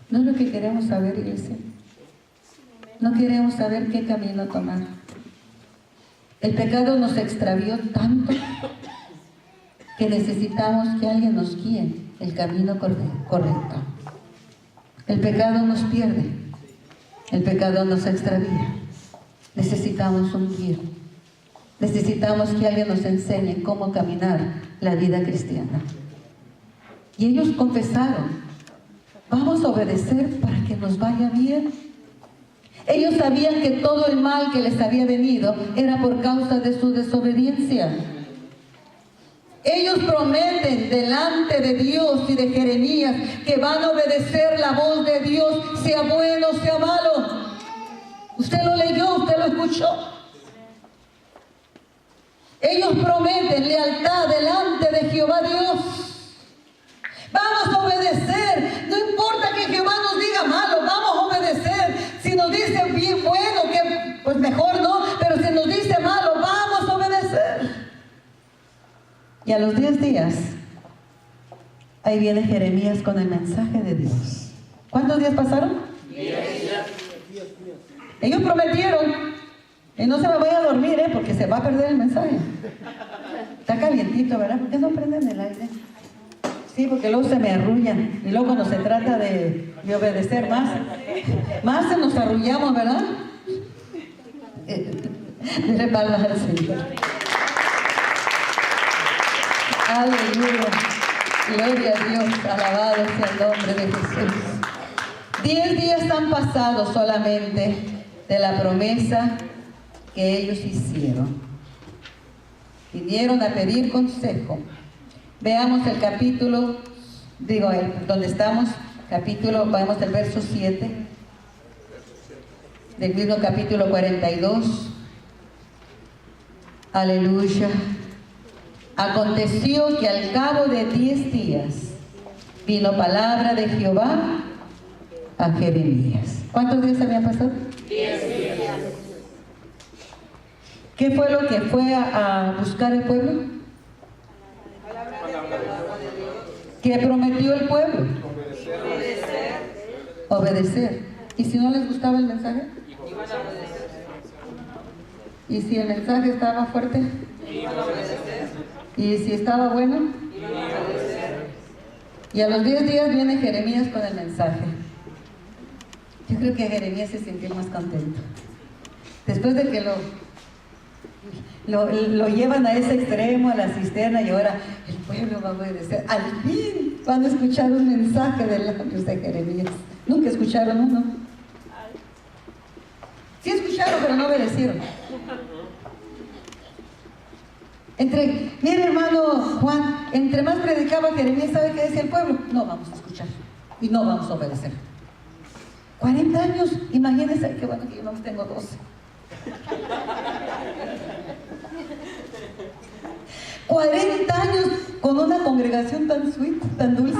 No es lo que queremos saber, iglesia. No queremos saber qué camino tomar. El pecado nos extravió tanto que necesitamos que alguien nos guíe el camino correcto. El pecado nos pierde. El pecado nos extravía. Necesitamos un guía. Necesitamos que alguien nos enseñe cómo caminar la vida cristiana. Y ellos confesaron, vamos a obedecer para que nos vaya bien. Ellos sabían que todo el mal que les había venido era por causa de su desobediencia. Ellos prometen delante de Dios y de Jeremías que van a obedecer la voz de Dios, sea bueno, sea malo. Usted lo leyó, usted lo escuchó. Ellos prometen lealtad delante de Jehová Dios. Vamos a obedecer, no importa que Jehová nos diga malo, vamos a obedecer. Si nos dice bien bueno, que pues mejor no, pero si nos dice malo, vamos a obedecer. Y a los 10 días, ahí viene Jeremías con el mensaje de Dios. ¿Cuántos días pasaron? 10 días. Ellos prometieron, y no se me vaya a dormir, porque se va a perder el mensaje. Está calientito, ¿verdad? ¿Por qué no prenden el aire? Sí, porque luego se me arrullan. Y luego cuando se trata de obedecer más se nos arrullamos, ¿verdad? Dile palmas al Señor. Aleluya. Gloria a Dios. Alabado sea el nombre de Jesús. 10 días han pasado solamente de la promesa que ellos hicieron. Vinieron a pedir consejo. Veamos el capítulo, donde estamos, vamos del verso 7, del mismo capítulo 42. Aleluya. Aconteció que al cabo de 10 días vino palabra de Jehová a Jeremías. ¿Cuántos días habían pasado? 10 días. ¿Qué fue lo que fue a buscar el pueblo? ¿Qué prometió el pueblo? Obedecer. ¿Y si no les gustaba el mensaje? ¿Y si el mensaje estaba fuerte? ¿Y si estaba bueno? Y a los 10 días viene Jeremías con el mensaje. Yo creo que Jeremías se sintió más contento. Después de que lo llevan a ese extremo, a la cisterna, y ahora el pueblo va a obedecer. Al fin van a escuchar un mensaje de labios de Jeremías. Nunca escucharon uno. Sí escucharon, pero no obedecieron. Mire, hermano Juan, entre más predicaba Jeremías, ¿sabe qué decía el pueblo? No vamos a escuchar y no vamos a obedecer. 40 años, imagínense, qué bueno que yo no tengo 12. 40 años con una congregación tan sweet, tan dulce.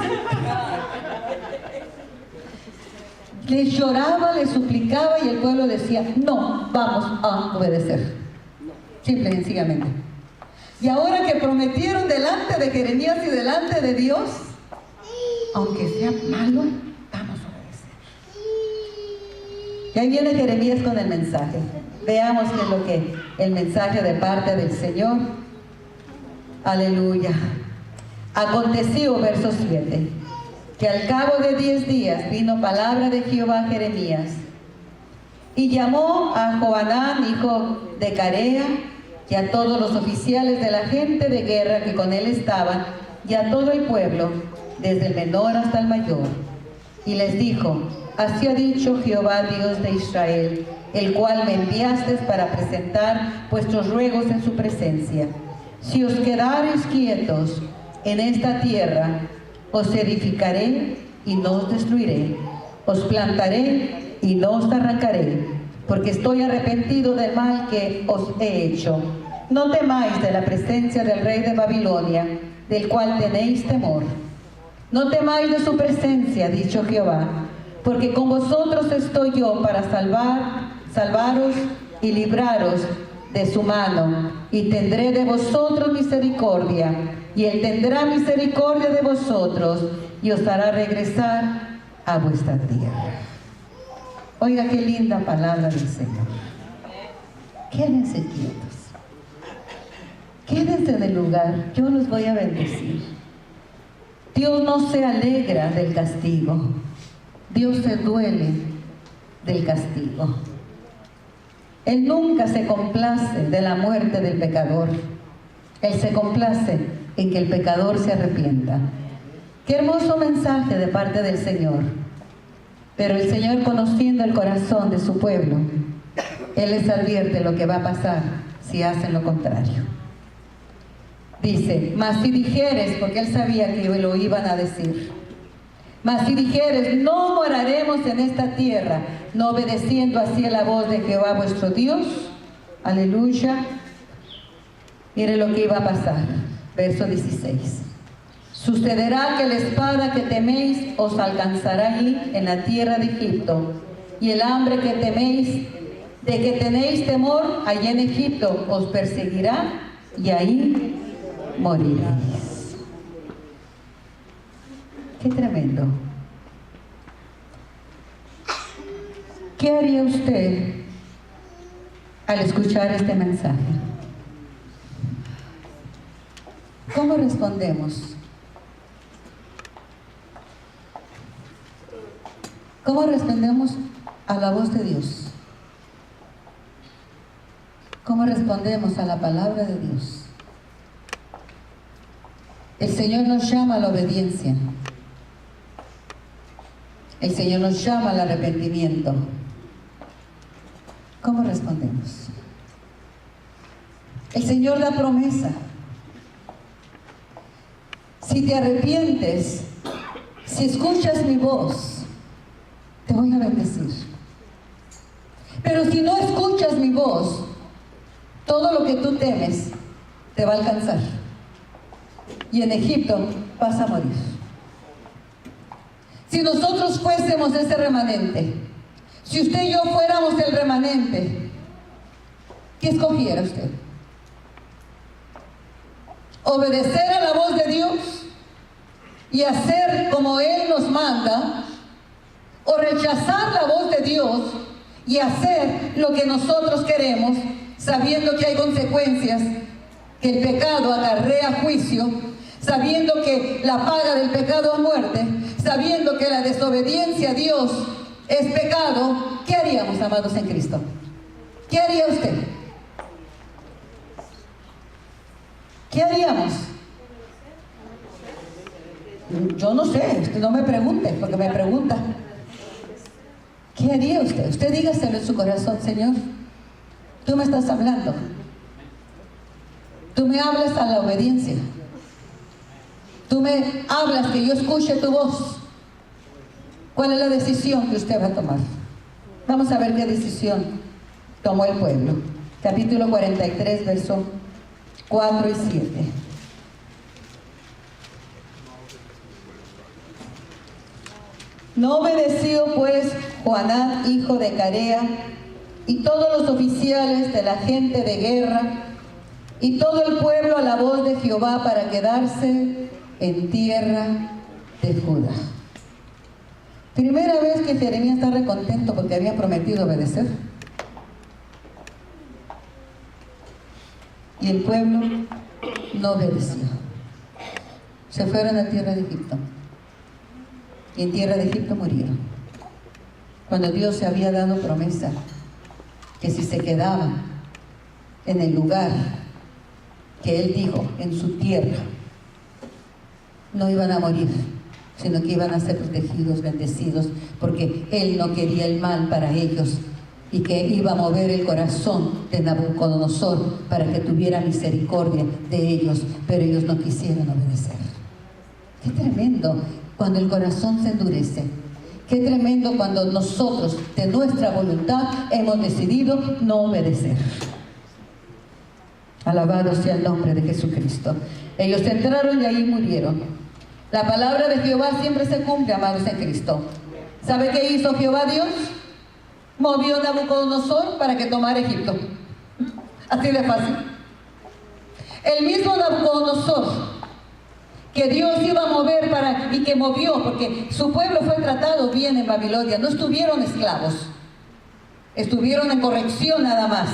Les lloraba, les suplicaba y el pueblo decía, no, vamos a obedecer. Simple y sencillamente. Y ahora que prometieron delante de Jeremías y delante de Dios, aunque sea malo, vamos a obedecer. Y ahí viene Jeremías con el mensaje. Veamos qué es lo que el mensaje de parte del Señor. Aleluya. Aconteció, verso 7, que al cabo de 10 días vino palabra de Jehová a Jeremías, y llamó a Johanán, hijo de Carea, y a todos los oficiales de la gente de guerra que con él estaban, y a todo el pueblo, desde el menor hasta el mayor. Y les dijo, así ha dicho Jehová Dios de Israel, el cual me enviaste para presentar vuestros ruegos en su presencia. Si os quedareis quietos en esta tierra, os edificaré y no os destruiré, os plantaré y no os arrancaré, porque estoy arrepentido del mal que os he hecho. No temáis de la presencia del rey de Babilonia, del cual tenéis temor. No temáis de su presencia, dicho Jehová, porque con vosotros estoy yo para salvaros y libraros de su mano, y tendré de vosotros misericordia, y él tendrá misericordia de vosotros, y os hará regresar a vuestra tierra. Oiga, qué linda palabra del Señor. Quédense quietos. Quédense en el lugar, yo los voy a bendecir. Dios no se alegra del castigo. Dios se duele del castigo. Él nunca se complace de la muerte del pecador. Él se complace en que el pecador se arrepienta. Qué hermoso mensaje de parte del Señor. Pero el Señor, conociendo el corazón de su pueblo, Él les advierte lo que va a pasar si hacen lo contrario. Dice, mas si dijeres, porque Él sabía que lo iban a decir, mas si dijeres, no moraremos en esta tierra, no obedeciendo así a la voz de Jehová vuestro Dios, aleluya, mire lo que iba a pasar, verso 16. Sucederá que la espada que teméis os alcanzará allí en la tierra de Egipto, y el hambre que teméis, de que tenéis temor, allí en Egipto os perseguirá, y ahí moriréis. Qué tremendo. ¿Qué haría usted al escuchar este mensaje? ¿Cómo respondemos? ¿Cómo respondemos a la voz de Dios? ¿Cómo respondemos a la palabra de Dios? El Señor nos llama a la obediencia. El Señor nos llama al arrepentimiento. ¿Cómo respondemos? El Señor da promesa. Si te arrepientes, si escuchas mi voz, te voy a bendecir. Pero si no escuchas mi voz, todo lo que tú temes te va a alcanzar. Y en Egipto vas a morir. Si nosotros fuésemos ese remanente, si usted y yo fuéramos el remanente, ¿qué escogiera usted? ¿Obedecer a la voz de Dios y hacer como Él nos manda? ¿O rechazar la voz de Dios y hacer lo que nosotros queremos, sabiendo que hay consecuencias, que el pecado acarrea juicio, sabiendo que la paga del pecado es muerte, sabiendo que la desobediencia a Dios es pecado? ¿Qué haríamos, amados en Cristo? ¿Qué haría usted? ¿Qué haríamos? Yo no sé, usted no me pregunte, porque me pregunta. ¿Qué haría usted? Usted dígaselo en su corazón: Señor, tú me estás hablando. Tú me hablas a la obediencia. Tú me hablas que yo escuche tu voz. ¿Cuál es la decisión que usted va a tomar? Vamos a ver qué decisión tomó el pueblo. Capítulo 43, versos 4 y 7. No obedeció pues Joanán, hijo de Carea, y todos los oficiales de la gente de guerra, y todo el pueblo a la voz de Jehová para quedarse en tierra de Judá. Primera vez que Jeremías está recontento porque había prometido obedecer. Y el pueblo no obedeció. Se fueron a tierra de Egipto. Y en tierra de Egipto murieron. Cuando Dios se había dado promesa que si se quedaban en el lugar que Él dijo, en su tierra, no iban a morir, sino que iban a ser protegidos, bendecidos, porque Él no quería el mal para ellos, y que iba a mover el corazón de Nabucodonosor para que tuviera misericordia de ellos, pero ellos no quisieron obedecer. Qué tremendo cuando el corazón se endurece. Qué tremendo cuando nosotros, de nuestra voluntad, hemos decidido no obedecer. Alabado sea el nombre de Jesucristo. Ellos entraron y ahí murieron. La palabra de Jehová siempre se cumple, amados en Cristo. ¿Sabe qué hizo Jehová Dios? Movió a Nabucodonosor para que tomara Egipto. Así de fácil. El mismo Nabucodonosor que Dios iba a mover y que movió, porque su pueblo fue tratado bien en Babilonia. No estuvieron esclavos, estuvieron en corrección nada más,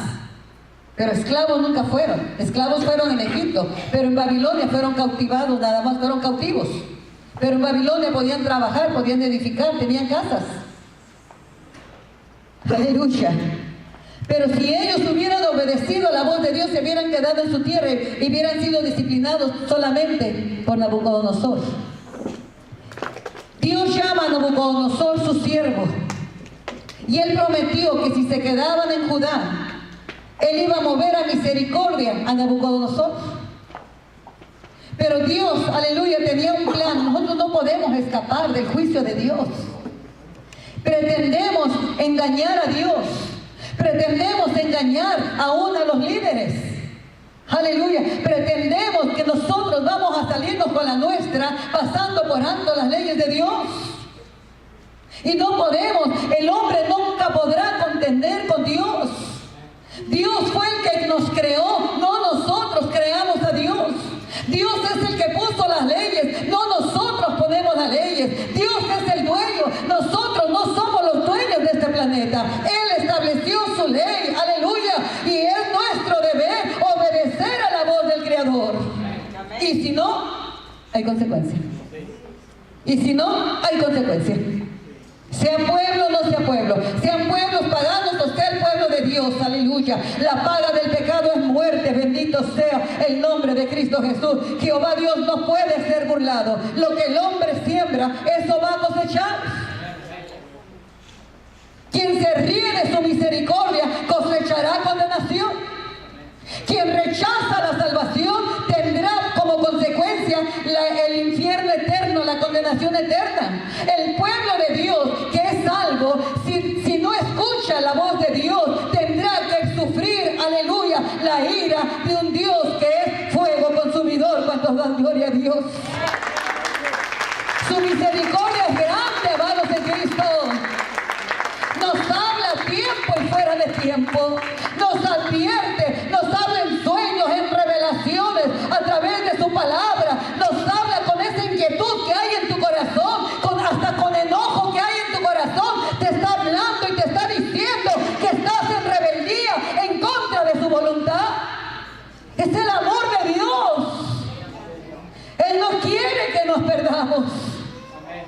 pero esclavos nunca fueron. Esclavos fueron en Egipto, pero en Babilonia fueron cautivados, nada más fueron cautivos. Pero en Babilonia podían trabajar, podían edificar, tenían casas. Aleluya. Pero si ellos hubieran obedecido a la voz de Dios, se hubieran quedado en su tierra y hubieran sido disciplinados solamente por Nabucodonosor. Dios Dios llama a Nabucodonosor su siervo. Y él prometió que si se quedaban en Judá, él iba a mover a misericordia a Nabucodonosor. Pero Dios, aleluya, tenía un plan. Nosotros no podemos escapar del juicio de Dios. Pretendemos engañar a Dios. Pretendemos engañar aún a los líderes. Aleluya. Pretendemos que nosotros vamos a salirnos con la nuestra pasando por alto las leyes de Dios. Y no podemos. El hombre nunca podrá contender con Dios. Dios fue el que nos creó, no nosotros creamos a Dios. Dios es el que puso las leyes, no nosotros ponemos las leyes. Dios es el dueño, nosotros no somos los dueños de este planeta. Él estableció su ley, aleluya, y es nuestro deber obedecer a la voz del Creador. Y si no, hay consecuencias. Y si no, hay consecuencias. Sea pueblo o no sea pueblo, sean pueblos paganos o sea el pueblo de Dios, aleluya. La paga del pecado es muerte, bendito sea el nombre de Cristo Jesús. Jehová Dios no puede ser burlado. Lo que el hombre siembra, eso va a cosechar. Quien se ríe de su misericordia cosechará condenación. Quien rechaza la salvación tendrá como consecuencia el infierno eterno, la condenación eterna. El pueblo de Dios que es salvo, si no escucha la voz de Dios, tendrá que sufrir, aleluya, la ira de un Dios que es fuego consumidor. ¿Cuántos dan gloria a Dios? Su misericordia es grande, amados en Cristo. Nos habla a tiempo y fuera de tiempo. Nos advierte, nos habla en sueños, en revelaciones, a través de su palabra. Nos habla con esa inquietud que hay en tu corazón, hasta con enojo que hay en tu corazón. Te está hablando y te está diciendo que estás en rebeldía en contra de su voluntad. Es el amor de Dios. Él no quiere que nos perdamos.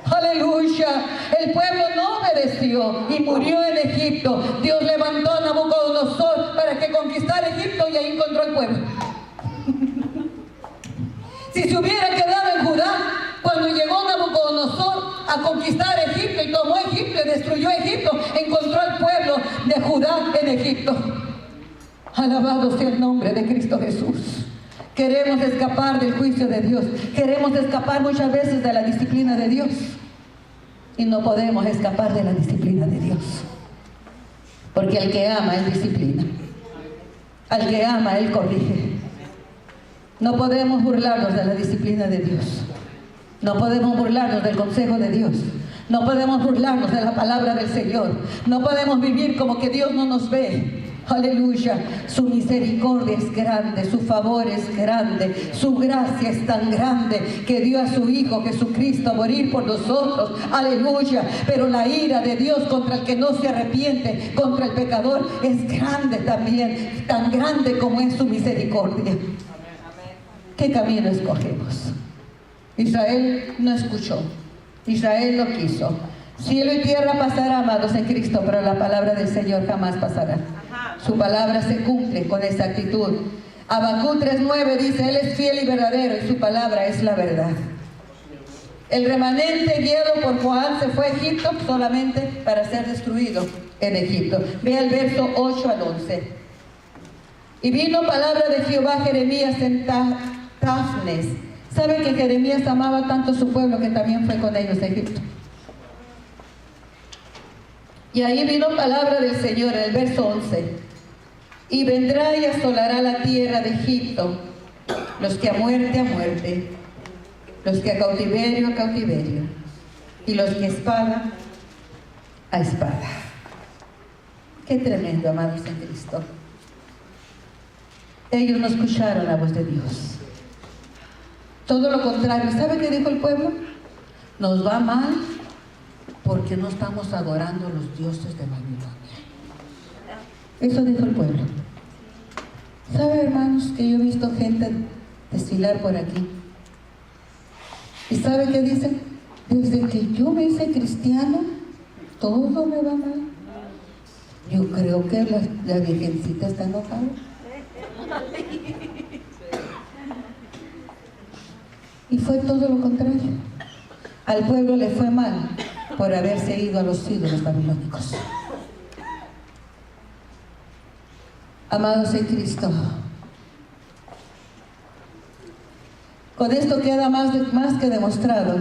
Aleluya. El pueblo no obedeció y murió en Egipto. Dios levantó a Nabucodonosor para que conquistara Egipto y ahí encontró el pueblo. Si se hubiera quedado en Judá, cuando llegó Nabucodonosor a conquistar Egipto y tomó Egipto y destruyó Egipto, encontró al pueblo de Judá en Egipto. Alabado sea el nombre de Cristo Jesús. Queremos escapar del juicio de Dios. Queremos escapar muchas veces de la disciplina de Dios. Y no podemos escapar de la disciplina de Dios. Porque al que ama, Él disciplina. Al que ama, Él corrige. No podemos burlarnos de la disciplina de Dios. No podemos burlarnos del consejo de Dios. No podemos burlarnos de la palabra del Señor. No podemos vivir como que Dios no nos ve. Aleluya. Su misericordia es grande, su favor es grande, su gracia es tan grande que dio a su Hijo Jesucristo a morir por nosotros. Aleluya. Pero la ira de Dios contra el que no se arrepiente, contra el pecador, es grande también, tan grande como es su misericordia. ¿Qué camino escogemos? Israel no escuchó, Israel no quiso. Cielo y tierra pasará, amados en Cristo, pero la palabra del Señor jamás pasará. Su palabra se cumple con exactitud. Habacuc 3:9 dice: Él es fiel y verdadero y su palabra es la verdad. El remanente guiado por Joán se fue a Egipto solamente para ser destruido en Egipto. Vea el verso 8 al 11. Y vino palabra de Jehová a Jeremías en Tafnes. ¿Sabe que Jeremías amaba tanto a su pueblo que también fue con ellos a Egipto? Y ahí vino palabra del Señor en el verso 11. Y vendrá y asolará la tierra de Egipto, los que a muerte, los que a cautiverio, y los que espada, a espada. Qué tremendo, amados en Cristo. Ellos no escucharon la voz de Dios. Todo lo contrario. ¿Sabe qué dijo el pueblo? Nos va mal porque no estamos adorando a los dioses de Babilonia. Eso dijo el pueblo. ¿Sabe, hermanos, que yo he visto gente desfilar por aquí? ¿Y sabe qué dicen? Desde que yo me hice cristiano, todo me va mal. Yo creo que la Virgencita está enojada. Y fue todo lo contrario. al pueblo le fue mal por haberse ido a los ídolos babilónicos. Amados en Cristo, con esto queda más que demostrado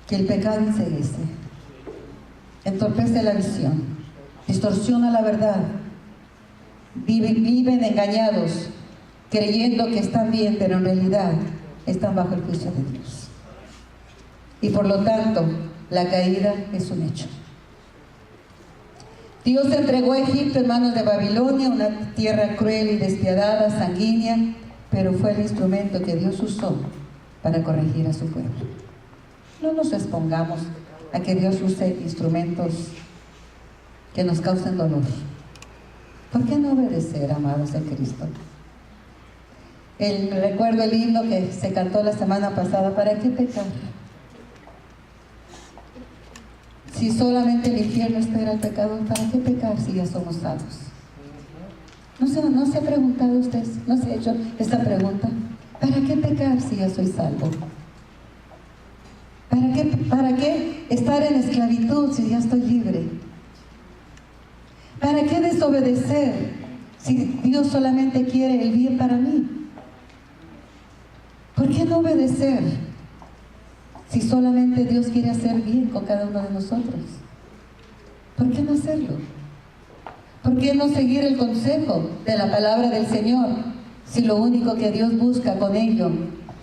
que el pecado enceguece, entorpece la visión, distorsiona la verdad, viven engañados, creyendo que están bien, pero en realidad están bajo el juicio de Dios. Y por lo tanto, la caída es un hecho. Dios entregó a Egipto en manos de Babilonia, una tierra cruel y despiadada, sanguínea, pero fue el instrumento que Dios usó para corregir a su pueblo. No nos expongamos a que Dios use instrumentos que nos causen dolor. ¿Por qué no obedecer, amados en Cristo? Recuerdo el himno que se cantó la semana pasada, ¿para qué pecar? Si solamente el infierno espera el pecador, ¿para qué pecar si ya somos salvos? ¿No se ha preguntado usted, no se ha hecho esta pregunta? ¿Para qué pecar si ya soy salvo? ¿Para qué estar en esclavitud si ya estoy libre? ¿Para qué desobedecer si Dios solamente quiere el bien para mí? ¿Por qué no obedecer si solamente Dios quiere hacer bien con cada uno de nosotros? ¿Por qué no hacerlo? ¿Por qué no seguir el consejo de la palabra del Señor si lo único que Dios busca con ello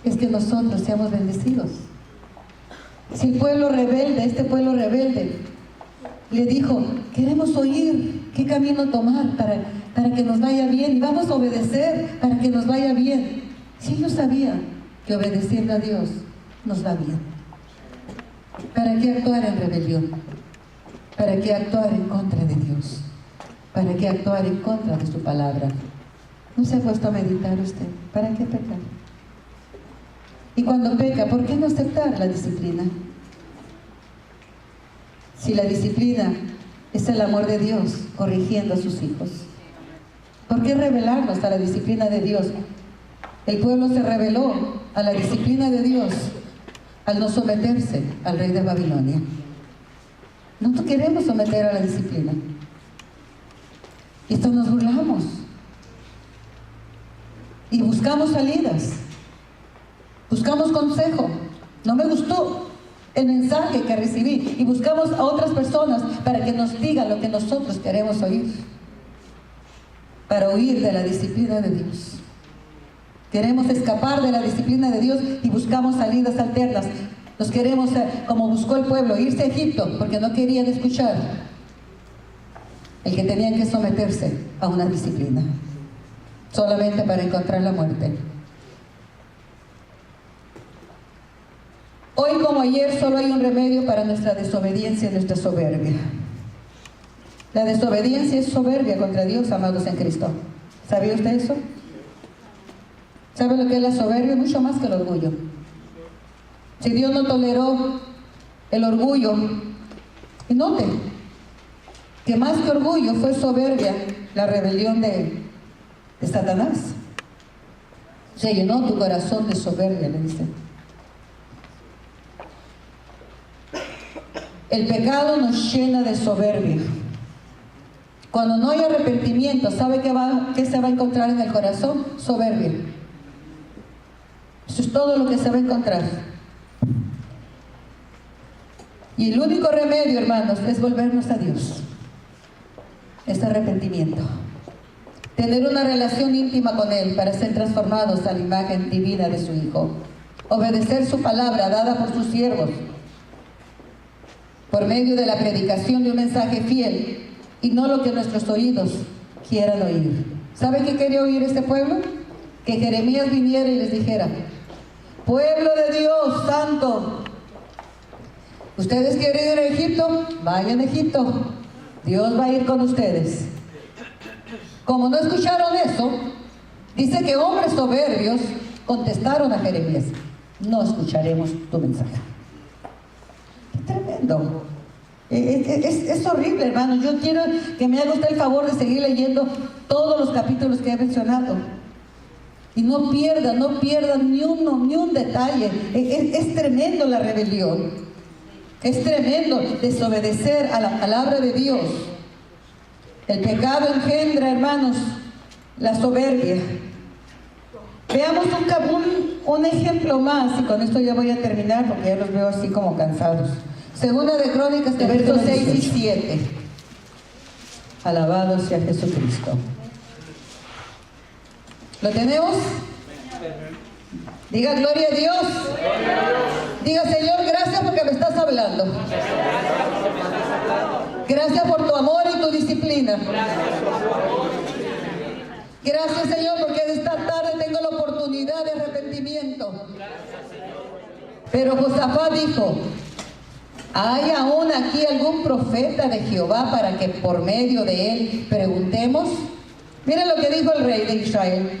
es que nosotros seamos bendecidos? Si el pueblo rebelde, este pueblo rebelde, le dijo, queremos oír qué camino tomar para que nos vaya bien, y vamos a obedecer para que nos vaya bien. Si ellos sabían que obedeciendo a Dios nos va bien, ¿para qué actuar en rebelión? ¿Para qué actuar en contra de Dios? ¿Para qué actuar en contra de su palabra? ¿No se ha puesto a meditar usted? ¿Para qué pecar? Y cuando peca, ¿por qué no aceptar la disciplina? Si la disciplina es el amor de Dios corrigiendo a sus hijos, ¿por qué rebelarnos a la disciplina de Dios? El pueblo se rebeló a la disciplina de Dios al no someterse al rey de Babilonia. No queremos someter a la disciplina. Y esto nos burlamos. Y buscamos salidas. Buscamos consejo. No me gustó el mensaje que recibí. Y buscamos a otras personas para que nos digan lo que nosotros queremos oír. Para huir de la disciplina de Dios. Queremos escapar de la disciplina de Dios y buscamos salidas alternas. Nos queremos, como buscó el pueblo, irse a Egipto porque no querían escuchar el que tenían que someterse a una disciplina solamente para encontrar la muerte. Hoy como ayer solo hay un remedio para nuestra desobediencia y nuestra soberbia. La desobediencia es soberbia contra Dios, amados en Cristo. ¿Sabía usted eso? ¿Sabe lo que es la soberbia? Mucho más que el orgullo. Si Dios no toleró el orgullo, y note que más que orgullo fue soberbia la rebelión de Satanás. Se llenó tu corazón de soberbia, le dice. El pecado nos llena de soberbia. Cuando no hay arrepentimiento, ¿sabe qué se va a encontrar en el corazón? Soberbia. Eso es todo lo que se va a encontrar. Y el único remedio, hermanos, es volvernos a Dios. Es arrepentimiento. Tener una relación íntima con Él para ser transformados a la imagen divina de su Hijo. Obedecer su palabra dada por sus siervos. Por medio de la predicación de un mensaje fiel y no lo que nuestros oídos quieran oír. ¿Sabe qué quería oír este pueblo? Que Jeremías viniera y les dijera: pueblo de Dios santo, ustedes quieren ir a Egipto, vayan a Egipto, Dios va a ir con ustedes. Como no escucharon eso, dice que hombres soberbios contestaron a Jeremías: no escucharemos tu mensaje. ¡Qué tremendo! Es horrible, hermano. Yo quiero que me haga usted el favor de seguir leyendo todos los capítulos que he mencionado. Y no pierdan ni un detalle. Es tremendo la rebelión. Es tremendo desobedecer a la palabra de Dios. El pecado engendra, hermanos, la soberbia. Veamos un ejemplo más, y con esto ya voy a terminar porque ya los veo así como cansados. Segunda de Crónicas, de versos 6 y 7. Alabado sea Jesucristo. ¿Lo tenemos? Diga gloria a Dios. Diga, Señor, gracias porque me estás hablando. Gracias por tu amor y tu disciplina. Gracias, Señor, porque esta tarde tengo la oportunidad de arrepentimiento. Pero Josafat dijo: ¿hay aún aquí algún profeta de Jehová para que por medio de él preguntemos? Miren lo que dijo el rey de Israel.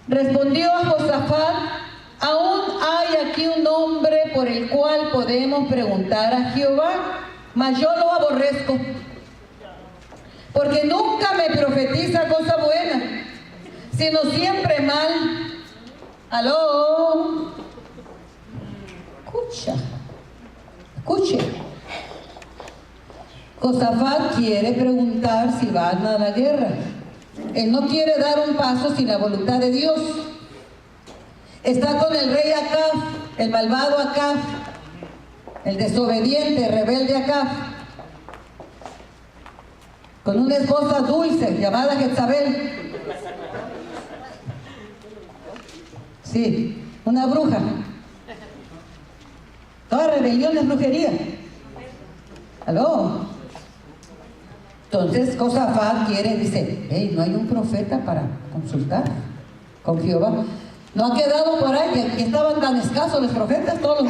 Respondió a Josafat: aún hay aquí un hombre por el cual podemos preguntar a Jehová, mas yo lo aborrezco, porque nunca me profetiza cosa buena, sino siempre mal. ¿Aló? Escuche. Josafat quiere preguntar si van a la guerra. Él no quiere dar un paso sin la voluntad de Dios. Está con el rey Acab, el malvado Acab, el desobediente, rebelde Acab, con una esposa dulce llamada Jezabel. Sí, una bruja. Toda rebelión es brujería. ¿Aló? Entonces Josafat dice: hey, no hay un profeta para consultar con Jehová. No ha quedado por ahí, que estaban tan escasos los profetas, todos.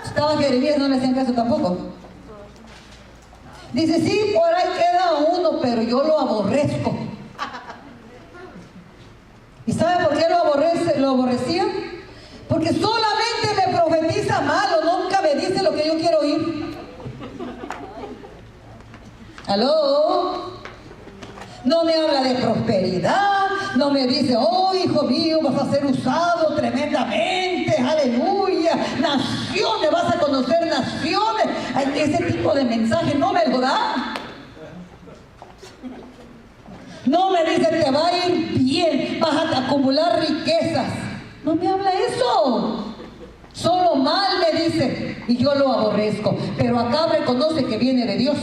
Estaba Jeremías, no le hacían caso tampoco. Dice: sí, por ahí queda uno, pero yo lo aborrezco. ¿Y sabe por qué lo aborrecía? Porque solamente me profetiza malo, nunca me dice lo que yo quiero oír. ¿Aló? No me habla de prosperidad, no me dice: oh, hijo mío, vas a ser usado tremendamente, aleluya, naciones, vas a conocer naciones. Ese tipo de mensaje no me lo da. No me dice: te va a ir bien, vas a acumular riquezas. No me habla eso. Solo mal me dice, y yo lo aborrezco. Pero acá reconoce que viene de Dios.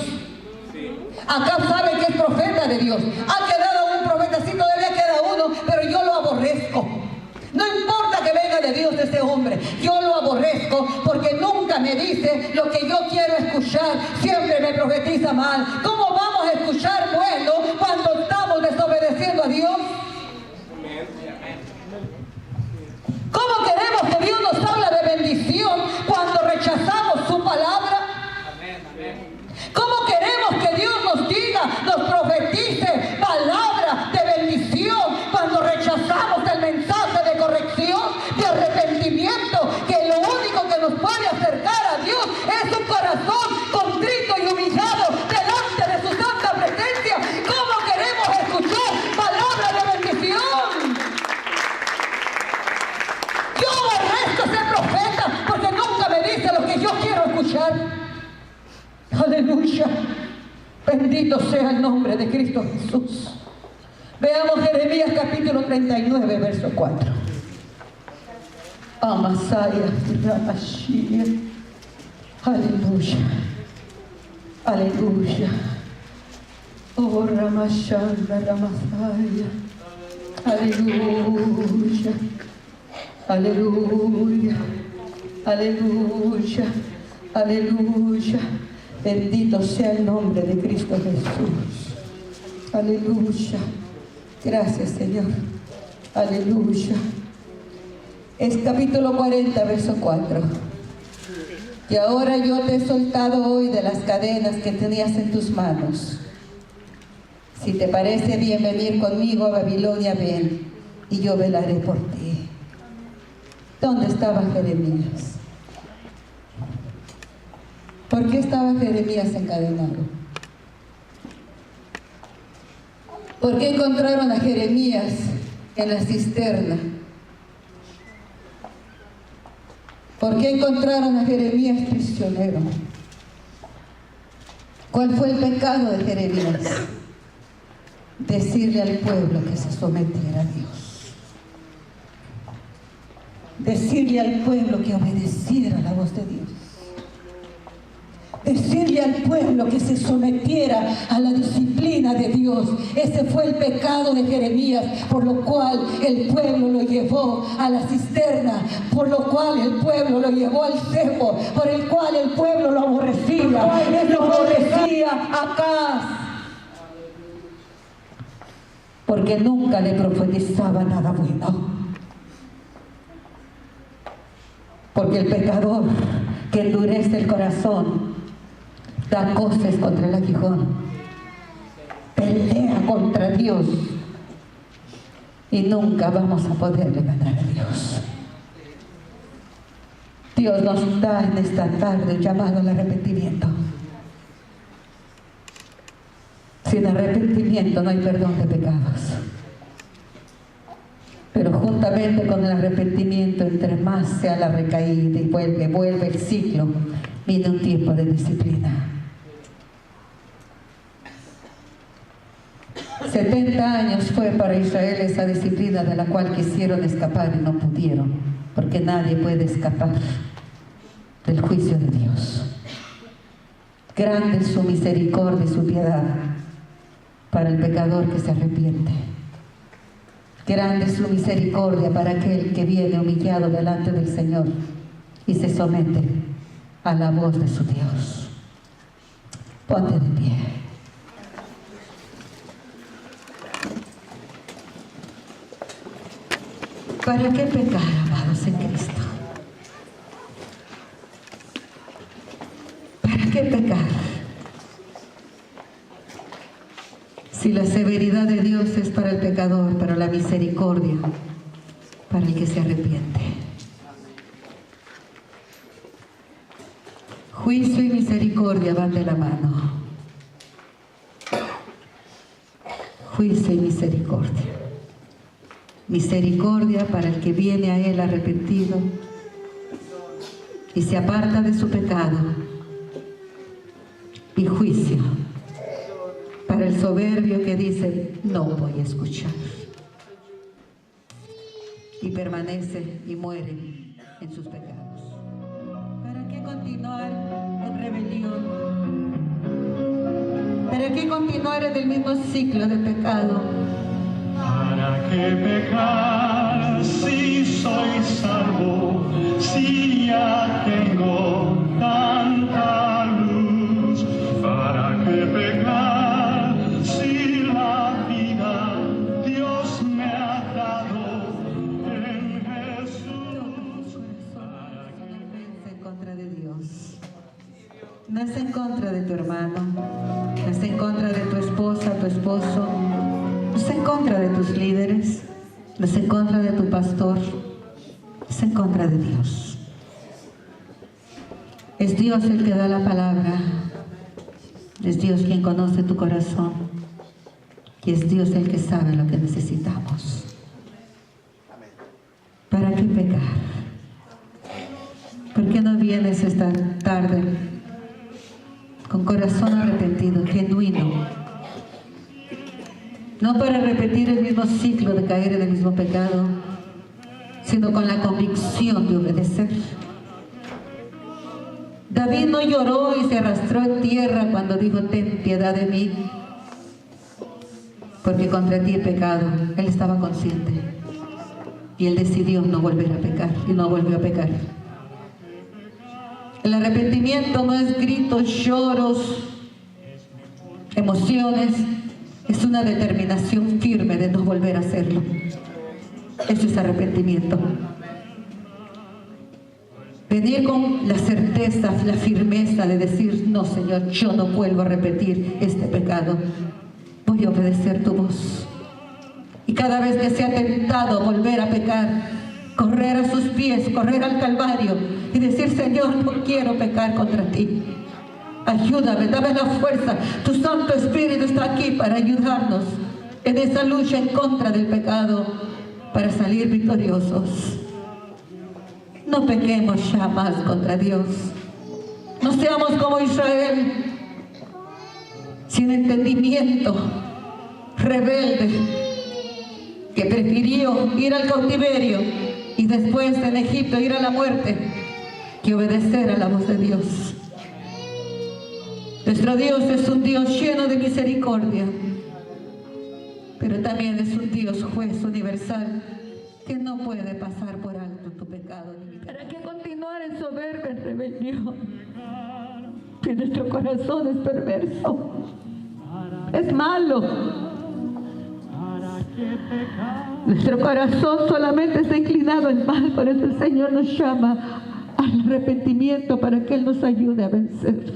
Acá sabe que es profeta de Dios. Ha quedado un profeta, sí, todavía queda uno, pero yo lo aborrezco. No importa que venga de Dios este hombre, yo lo aborrezco porque nunca me dice lo que yo quiero escuchar, siempre me profetiza mal. ¿Cómo vamos a escuchar bueno cuando estamos desobedeciendo a Dios? ¿Cómo queremos que Dios nos habla de bendición cuando rechazamos su palabra? ¿Cómo queremos que Dios nos diga, nos profetice palabra de bendición cuando rechazamos el mensaje de corrección, de arrepentimiento, que lo único que nos puede acercar a Dios es un corazón contrito y humillado delante de su santa presencia? ¿Cómo queremos escuchar palabra de bendición? Yo aborrezco a ese profeta porque nunca me dice lo que yo quiero escuchar. Aleluya. Bendito sea el nombre de Cristo Jesús. Veamos Jeremías capítulo 39, verso 4. Amasaya, Ramashia. Aleluya. Aleluya. Oh, Ramashanda, Ramasaya. Aleluya. Aleluya. Aleluya. Aleluya. Bendito sea el nombre de Cristo Jesús. Aleluya. Gracias, Señor. Aleluya. Es capítulo 40, verso 4. Y ahora yo te he soltado hoy de las cadenas que tenías en tus manos. Si te parece bien venir conmigo a Babilonia, ven, y yo velaré por ti. ¿Dónde estaba Jeremías? ¿Por qué estaba Jeremías encadenado? ¿Por qué encontraron a Jeremías en la cisterna? ¿Por qué encontraron a Jeremías prisionero? ¿Cuál fue el pecado de Jeremías? Decirle al pueblo que se sometiera a Dios. Decirle al pueblo que obedeciera la voz de Dios. Decirle al pueblo que se sometiera a la disciplina de Dios. Ese fue el pecado de Jeremías, por lo cual el pueblo lo llevó a la cisterna, por lo cual el pueblo lo llevó al cepo, por el cual el pueblo lo aborrecía. Él lo aborrecía a Acaz, porque nunca le profetizaba nada bueno. Porque el pecador que endurece el corazón da coces contra el aguijón, pelea contra Dios, y nunca vamos a poderle ganar a Dios. Dios nos da en esta tarde un llamado al arrepentimiento. Sin arrepentimiento no hay perdón de pecados. Pero juntamente con el arrepentimiento, entre más sea la recaída y vuelve el ciclo, viene un tiempo de disciplina. 70 años fue para Israel esa disciplina de la cual quisieron escapar y no pudieron, porque nadie puede escapar del juicio de Dios. Grande es su misericordia y su piedad para el pecador que se arrepiente. Grande es su misericordia para aquel que viene humillado delante del Señor y se somete a la voz de su Dios. Ponte de pie. ¿Para qué pecar, amados en Cristo? ¿Para qué pecar? Si la severidad de Dios es para el pecador, pero la misericordia para el que se arrepiente. Juicio y misericordia van de la mano. Juicio y misericordia. Misericordia para el que viene a Él arrepentido y se aparta de su pecado. Y juicio para el soberbio que dice, no voy a escuchar. Y permanece y muere en sus pecados. ¿Para qué continuar en rebelión? ¿Para qué continuar en el mismo ciclo de pecado? ¿Para qué pecar si soy salvo, si ya tengo tanta luz? ¿Para qué pecar si la vida Dios me ha dado en Jesús? No es en contra de Dios, no es en contra de tu hermano, no es en contra de tu esposa, tu esposo. No es en contra de tus líderes, no es en contra de tu pastor, es en contra de Dios. Es Dios el que da la palabra, es Dios quien conoce tu corazón y es Dios el que sabe lo que necesitamos. ¿Para qué pecar? ¿Por qué no vienes esta tarde con corazón arrepentido, genuino? No para repetir el mismo ciclo de caer en el mismo pecado, sino con la convicción de obedecer. David no lloró y se arrastró en tierra cuando dijo, ten piedad de mí, porque contra ti he pecado. Él estaba consciente y él decidió no volver a pecar y no volvió a pecar. El arrepentimiento no es gritos, lloros, emociones. Es una determinación firme de no volver a hacerlo. Eso es arrepentimiento. Venir con la certeza, la firmeza de decir, no, Señor, yo no vuelvo a repetir este pecado. Voy a obedecer tu voz. Y cada vez que sea tentado a volver a pecar, correr a sus pies, correr al Calvario y decir, Señor, no quiero pecar contra ti. Ayúdame, dame la fuerza. Tu Santo Espíritu está aquí para ayudarnos en esa lucha en contra del pecado, para salir victoriosos. No pequemos ya más contra Dios. No seamos como Israel, sin entendimiento, rebelde, que prefirió ir al cautiverio y después en Egipto ir a la muerte, que obedecer a la voz de Dios. Nuestro Dios es un Dios lleno de misericordia, pero también es un Dios juez universal que no puede pasar por alto tu pecado ni mi pecado. ¿Para qué continuar en soberbia, en rebelión? Si nuestro corazón es perverso, es malo. Nuestro corazón solamente está inclinado en mal, por eso el Señor nos llama al arrepentimiento para que Él nos ayude a vencer.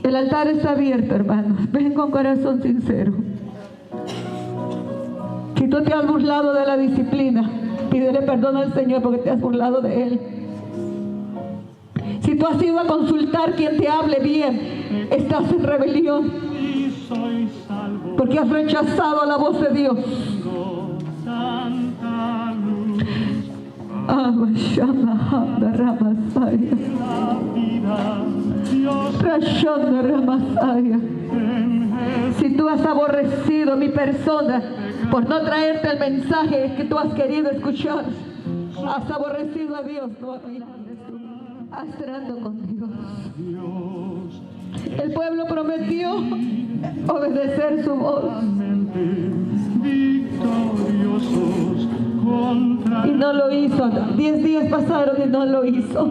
El altar está abierto, hermanos. Ven con corazón sincero. Si tú te has burlado de la disciplina, pídele perdón al Señor porque te has burlado de Él. Si tú has ido a consultar quien te hable bien, estás en rebelión porque has rechazado la voz de Dios. Si tú has aborrecido mi persona por no traerte el mensaje que tú has querido escuchar, has aborrecido a Dios, no has tratado con Dios. El pueblo prometió obedecer su voz y no lo hizo. 10 días pasaron y no lo hizo.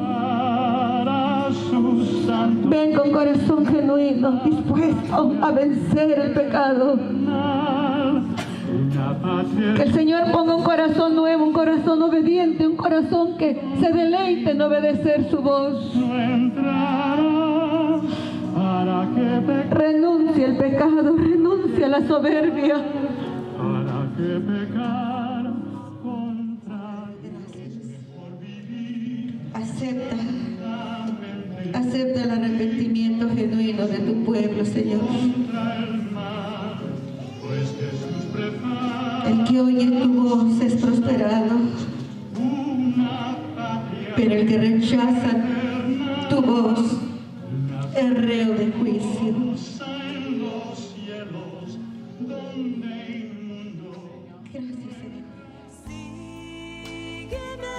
Ven con corazón genuino, dispuesto a vencer el pecado. Que el Señor ponga un corazón nuevo, un corazón obediente, un corazón que se deleite en obedecer su voz. Renuncia al pecado, renuncia a la soberbia. Acepta el arrepentimiento genuino de tu pueblo, Señor. El que oye tu voz es prosperado, pero el que rechaza tu voz es reo de juicio. Gracias, Señor. Sígueme,